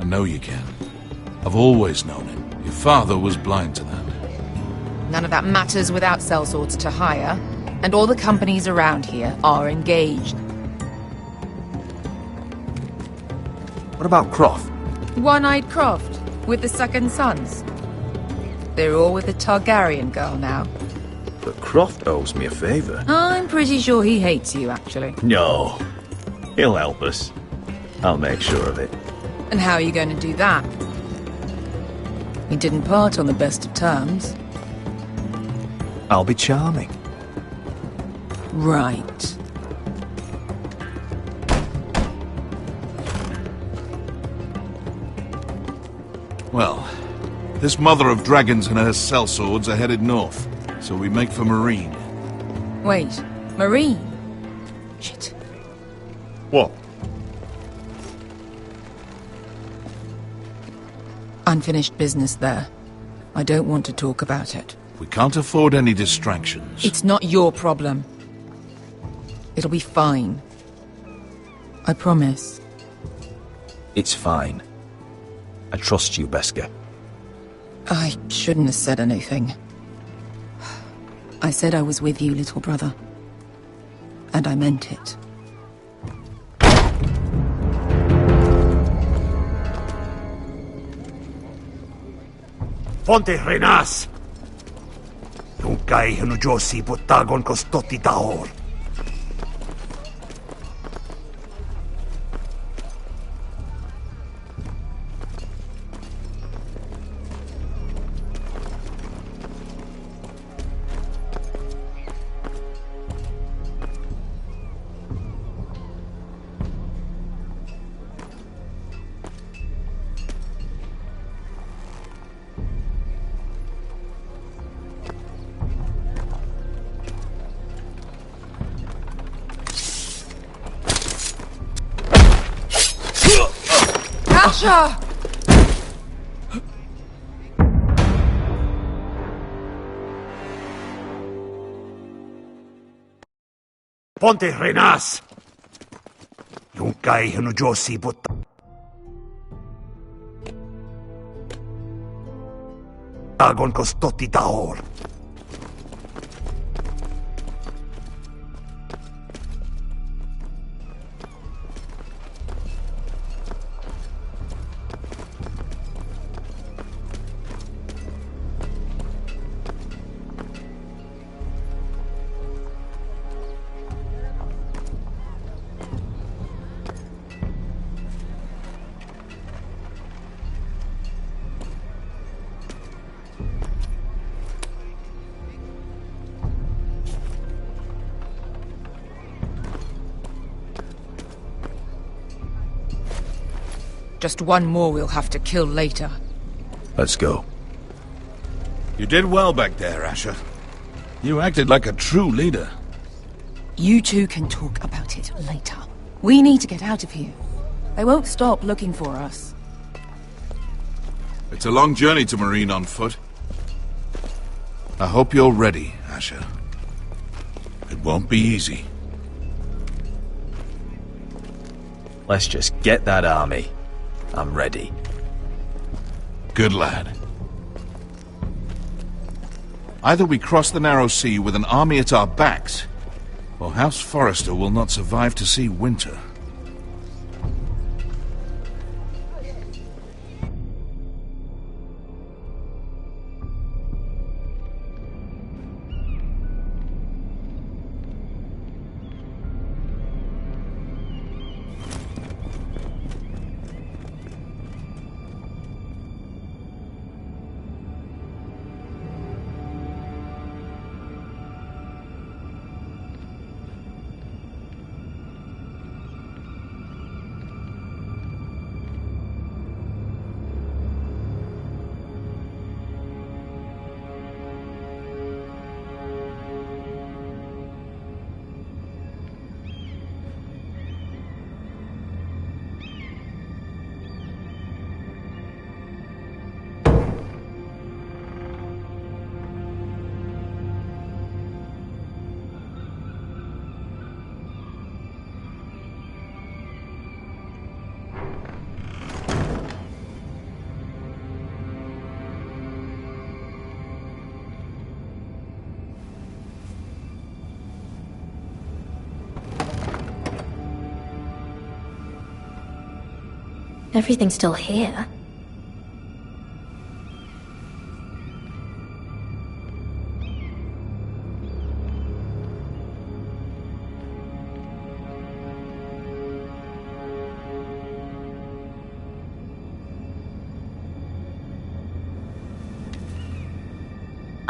I know you can. I've always known it. Your father was blind to that. None of that matters without sellswords to hire, and all the companies around here are engaged. What about Croft? One-Eyed Croft, with the second sons. They're all with the Targaryen girl now. But Croft owes me a favour. I'm pretty sure he hates you, actually. No. He'll help us. I'll make sure of it. And how are you going to do that? We didn't part on the best of terms. I'll be charming. Right. Well, this mother of dragons and her sellswords are headed north, so we make for Marine. Wait, Marine? Shit. What? Unfinished business there. I don't want to talk about it. We can't afford any distractions. It's not your problem. It'll be fine. I promise. It's fine. I trust you, Beskha. I shouldn't have said anything. I said I was with you, little brother. And I meant it. Ponte Renas! Yung kay Hanujosi Botagon Kostoti Tahor. Asha! Ponte Renas! Yung kay Hanujosi Botagon Kostoti Tahor. Just one more we'll have to kill later. Let's go. You did well back there, Asher. You acted like a true leader. You two can talk about it later. We need to get out of here. They won't stop looking for us. It's a long journey to Marine on foot. I hope you're ready, Asher. It won't be easy. Let's just get that army. I'm ready. Good lad. Either we cross the narrow sea with an army at our backs, or House Forrester will not survive to see winter. Everything's still here.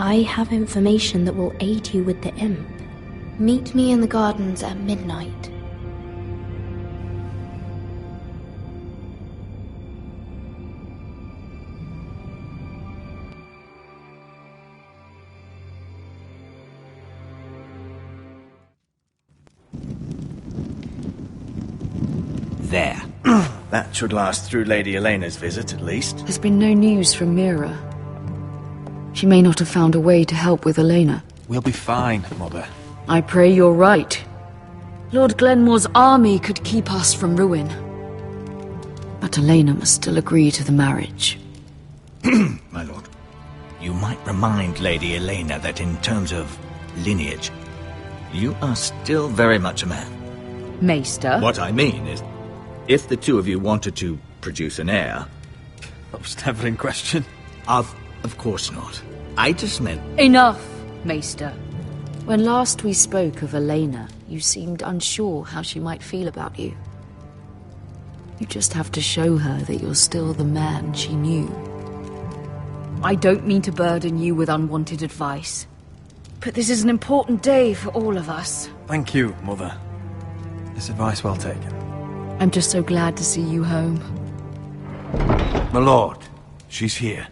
I have information that will aid you with the imp. Meet me in the gardens at midnight. There. That should last through Lady Elena's visit, at least. There's been no news from Mira. She may not have found a way to help with Elena. We'll be fine, Mother. I pray you're right. Lord Glenmore's army could keep us from ruin. But Elena must still agree to the marriage. My lord, you might remind Lady Elena that in terms of lineage, you are still very much a man. Maester? What I mean is, if the two of you wanted to produce an heir... That was never in question. Of course not. I just meant... Enough, Maester. When last we spoke of Elena, you seemed unsure how she might feel about you. You just have to show her that you're still the man she knew. I don't mean to burden you with unwanted advice, but this is an important day for all of us. Thank you, Mother. This advice well taken. I'm just so glad to see you home. My lord, she's here.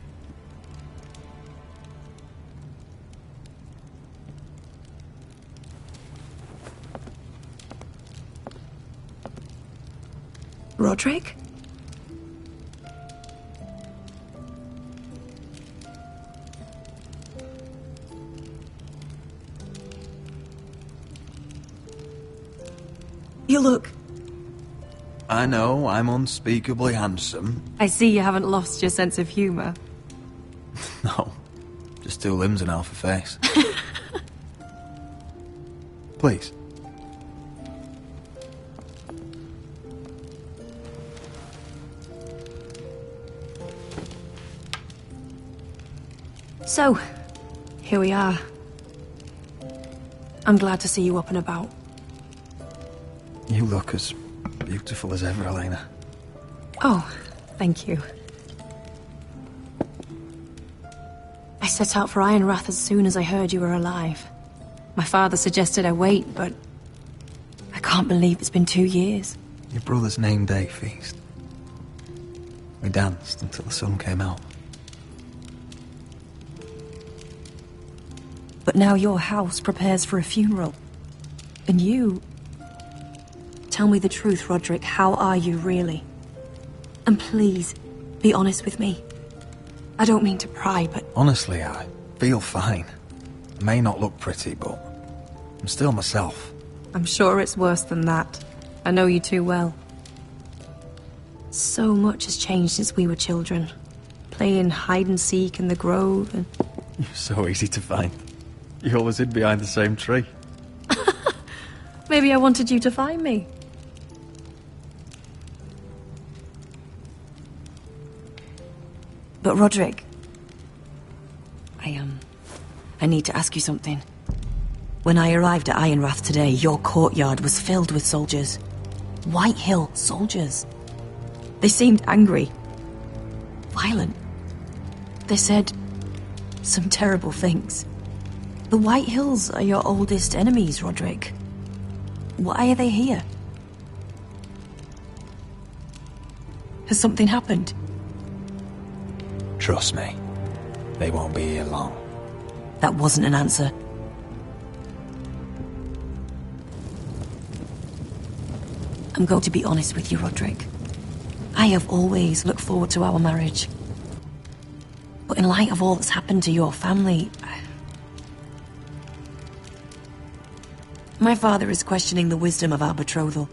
Roderick? You look... I know, I'm unspeakably handsome. I see you haven't lost your sense of humour. No, just two limbs and half a face. Please. So, here we are. I'm glad to see you up and about. You look as beautiful as ever, Elena. Oh, thank you. I set out for Ironrath as soon as I heard you were alive. My father suggested I wait, but I can't believe it's been 2 years. Your brother's name day feast. We danced until the sun came out. But now your house prepares for a funeral. And you... Tell me the truth, Roderick. How are you, really? And please, be honest with me. I don't mean to pry, but... Honestly, I feel fine. I may not look pretty, but I'm still myself. I'm sure it's worse than that. I know you too well. So much has changed since we were children. Playing hide-and-seek in the grove and... You're so easy to find. You always hid behind the same tree. Maybe I wanted you to find me. But Roderick... I need to ask you something. When I arrived at Ironrath today, your courtyard was filled with soldiers. White Hill soldiers. They seemed angry. Violent. They said some terrible things. The White Hills are your oldest enemies, Roderick. Why are they here? Has something happened? Trust me, they won't be here long. That wasn't an answer. I'm going to be honest with you, Roderick. I have always looked forward to our marriage. But in light of all that's happened to your family... My father is questioning the wisdom of our betrothal.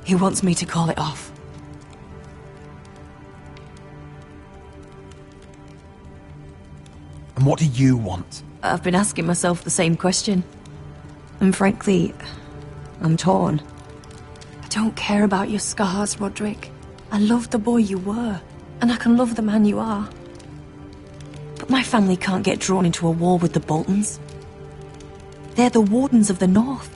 He wants me to call it off. And what do you want? I've been asking myself the same question. And frankly, I'm torn. I don't care about your scars, Roderick. I love the boy you were, and I can love the man you are. But my family can't get drawn into a war with the Boltons. They're the Wardens of the North.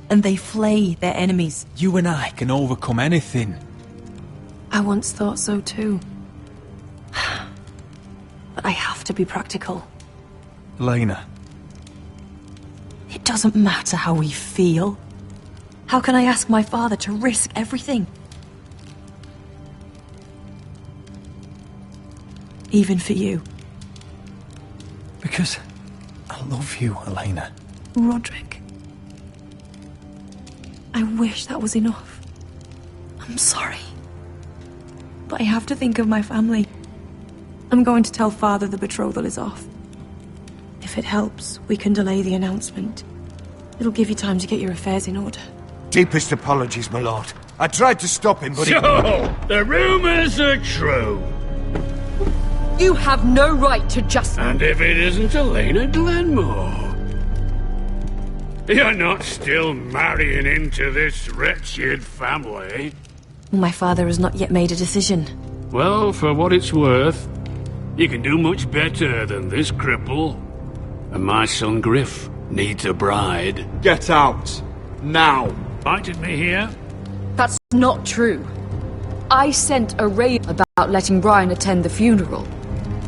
And they flay their enemies. You and I can overcome anything. I once thought so too. But I have to be practical. Lena. It doesn't matter how we feel. How can I ask my father to risk everything? Even for you. Because I love you, Elena. Roderick. I wish that was enough. I'm sorry. But I have to think of my family. I'm going to tell Father the betrothal is off. If it helps, we can delay the announcement. It'll give you time to get your affairs in order. Deepest apologies, my lord. I tried to stop him, but So, the rumors are true. You have no right to just... And if it isn't Elena Glenmore? You're not still marrying into this wretched family? My father has not yet made a decision. Well, for what it's worth, you can do much better than this cripple. And my son Griff needs a bride. Get out. Now. Invited me here? That's not true. I sent a raid about letting Brian attend the funeral.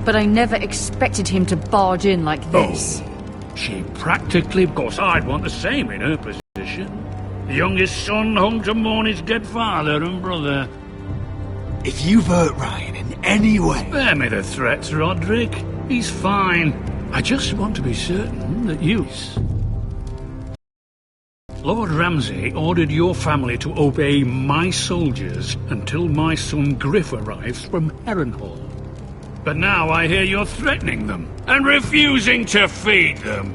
But I never expected him to barge in like this. Oh, she practically... Of course, I'd want the same in her position. The youngest son home to mourn his dead father and brother. If you've hurt Ryan in any way... Spare me the threats, Roderick. He's fine. I just want to be certain that you... Lord Ramsay ordered your family to obey my soldiers until my son Griff arrives from Harrenhal. But now I hear you're threatening them and refusing to feed them.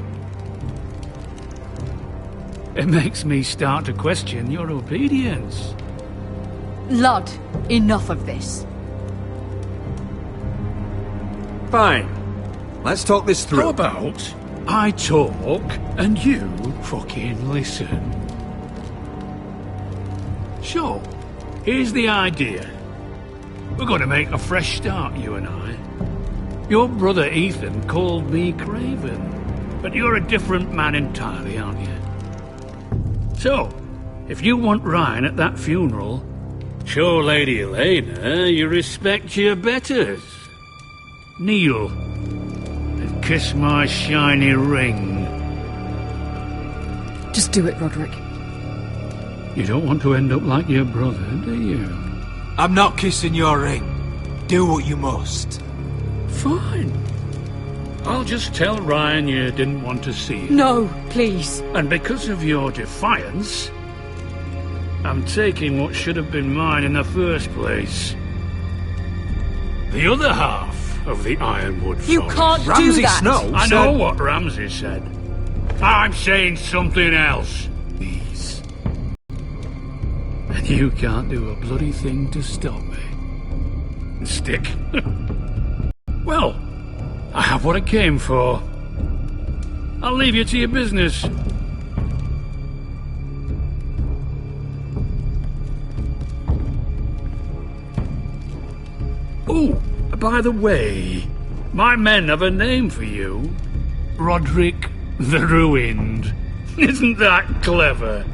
It makes me start to question your obedience. Lud, enough of this. Fine. Let's talk this through. How about I talk and you fucking listen? So, here's the idea. We're going to make a fresh start, you and I. Your brother Ethan called me Craven, but you're a different man entirely, aren't you? So, if you want Ryan at that funeral, show Lady Elena you respect your betters. Kneel and kiss my shiny ring. Just do it, Roderick. You don't want to end up like your brother, do you? I'm not kissing your ring. Do what you must. Fine. I'll just tell Ryan you didn't want to see him. No, please. And because of your defiance, I'm taking what should have been mine in the first place. The other half of the Ironwood Forest. You can't do that! Snow I know what Ramsay said. I'm saying something else. Please. And you can't do a bloody thing to stop me. Stick. Well, I have what I came for. I'll leave you to your business. Oh, by the way, my men have a name for you. Roderick the Ruined. Isn't that clever?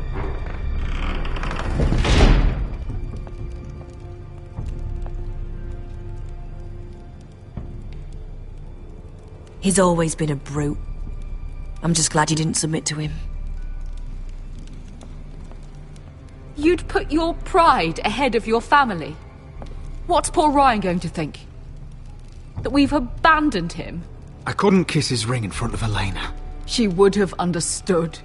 He's always been a brute. I'm just glad you didn't submit to him. You'd put your pride ahead of your family. What's poor Ryan going to think? That we've abandoned him? I couldn't kiss his ring in front of Elena. She would have understood.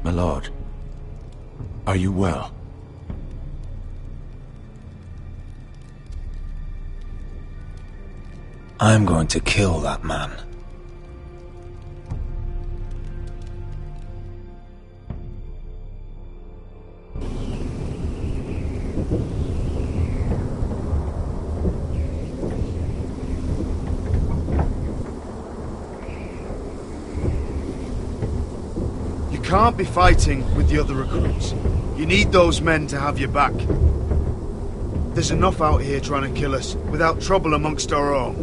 My lord, are you well? I'm going to kill that man. can't be fighting with the other recruits. You need those men to have your back. There's enough out here trying to kill us, without trouble amongst our own.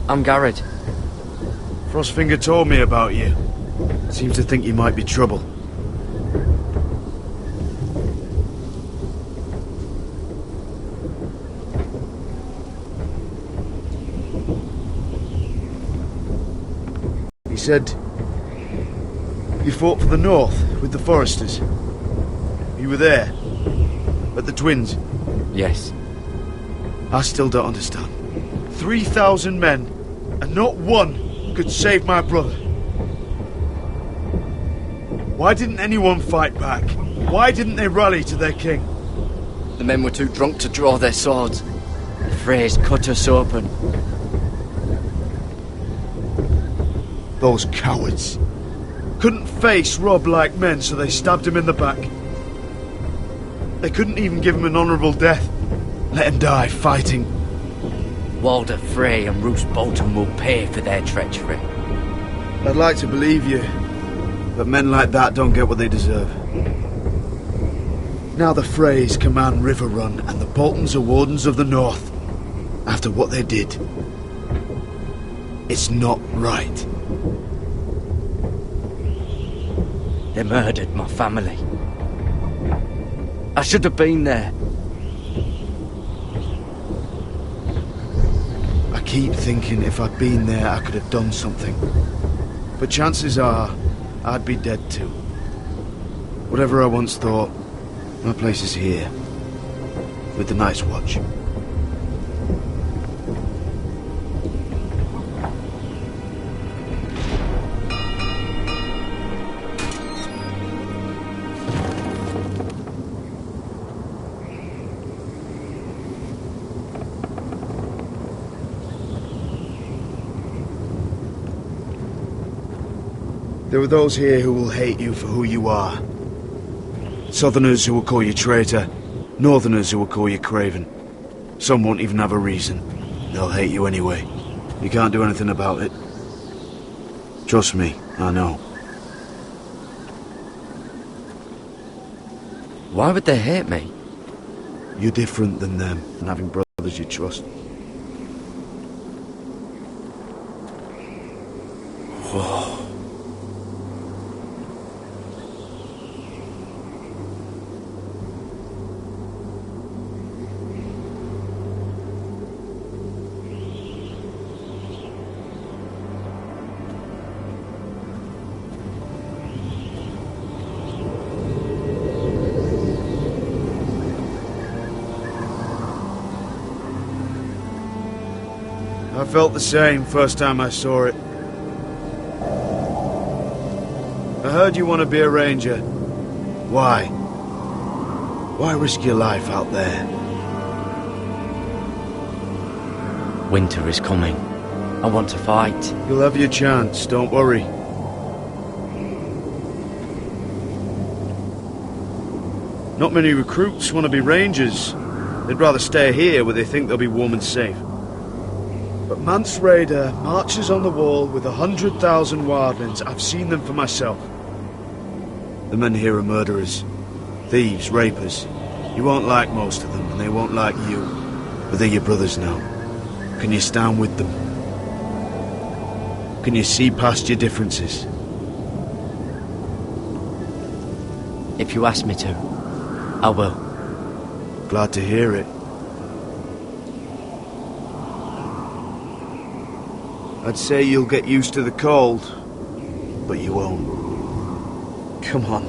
I'm Garrett. Frostfinger told me about you. Seems to think you might be trouble. He said you fought for the North with the Foresters. You were there, at the Twins. Yes. I still don't understand. 3,000 men, and not one could save my brother. Why didn't anyone fight back? Why didn't they rally to their king? The men were too drunk to draw their swords. The Freys cut us open. Those cowards. Couldn't face Rob like men, so they stabbed him in the back. They couldn't even give him an honourable death. Let him die fighting. Walder Frey and Roose Bolton will pay for their treachery. I'd like to believe you, but men like that don't get what they deserve. Now the Freys command River Run, and the Boltons are Wardens of the North. After what they did. It's not right. They murdered my family. I should have been there. I keep thinking if I'd been there I could have done something. But chances are, I'd be dead too. Whatever I once thought, my place is here. With the Night's Watch. There are those here who will hate you for who you are. Southerners who will call you traitor, Northerners who will call you craven. Some won't even have a reason. They'll hate you anyway. You can't do anything about it. Trust me, I know. Why would they hate me? You're different than them, and having brothers you trust. Whoa. I felt the same first time I saw it. I heard you want to be a ranger. Why? Why risk your life out there? Winter is coming. I want to fight. You'll have your chance, don't worry. Not many recruits want to be rangers. They'd rather stay here where they think they'll be warm and safe. But Mance Rayder marches on the wall with 100,000 wildlings. I've seen them for myself. The men here are murderers. Thieves, rapers. You won't like most of them, and they won't like you. But they're your brothers now. Can you stand with them? Can you see past your differences? If you ask me to, I will. Glad to hear it. I'd say you'll get used to the cold, but you won't. Come on.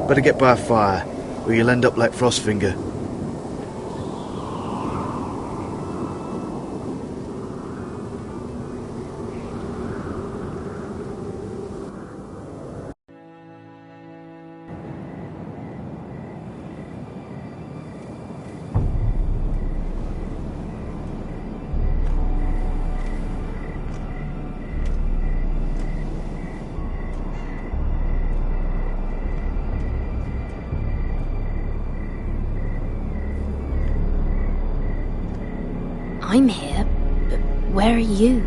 Better get by a fire, or you'll end up like Frostfinger. I'm here, but where are you?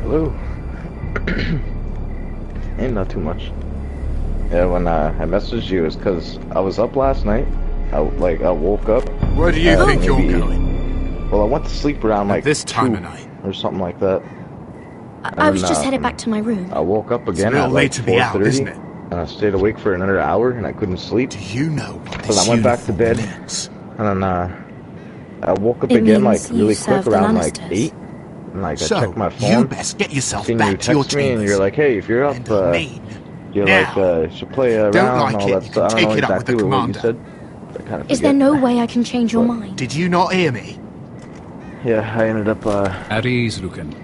Hello. Ain't not too much. Yeah, when I messaged you, it's because I was up last night. I woke up. Where do you think you're going? Well, I went to sleep around like this time 2 of night or something like that. I was just headed back to my room. I woke up again It's a little at like late to be out, 4:30, isn't it? and I stayed awake for another hour, and I couldn't sleep. Do you know what So this I went back to bed, means? and then I woke up It again means like really you quick served the around like Lannisters. 8. And like I So, checked my phone. you best get yourself seen back you to your text me, and chambers. you're like, "Hey, if you're up, you're Now. like, should play around Don't and like all it, that you stuff." can I don't know take it up with the exactly what you commander. said. I kind of Is there no way I can change your mind? Did you not hear me? Yeah, I ended up. At ease, Lucan.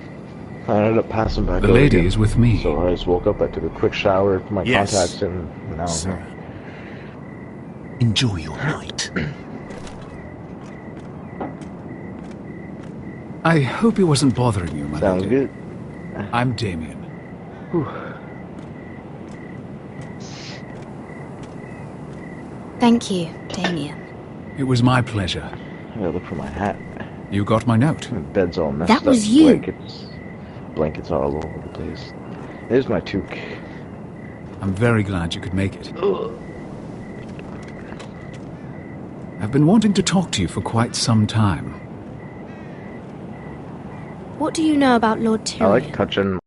I ended up passing back. The over lady again. is with me. So I just woke up. I took a quick shower, put my Yes. contacts in. And now I'm here. Enjoy your night. I hope he wasn't bothering you, my Sounds lady. good. I'm Damien. Thank you, Damien. It was my pleasure. I gotta look for my hat. You got my note. My bed's all messed That up. was you. Blankets all over the place. There's my toque. I'm very glad you could make it. I've been wanting to talk to you for quite some time. What do you know about Lord I Tyrion? like touching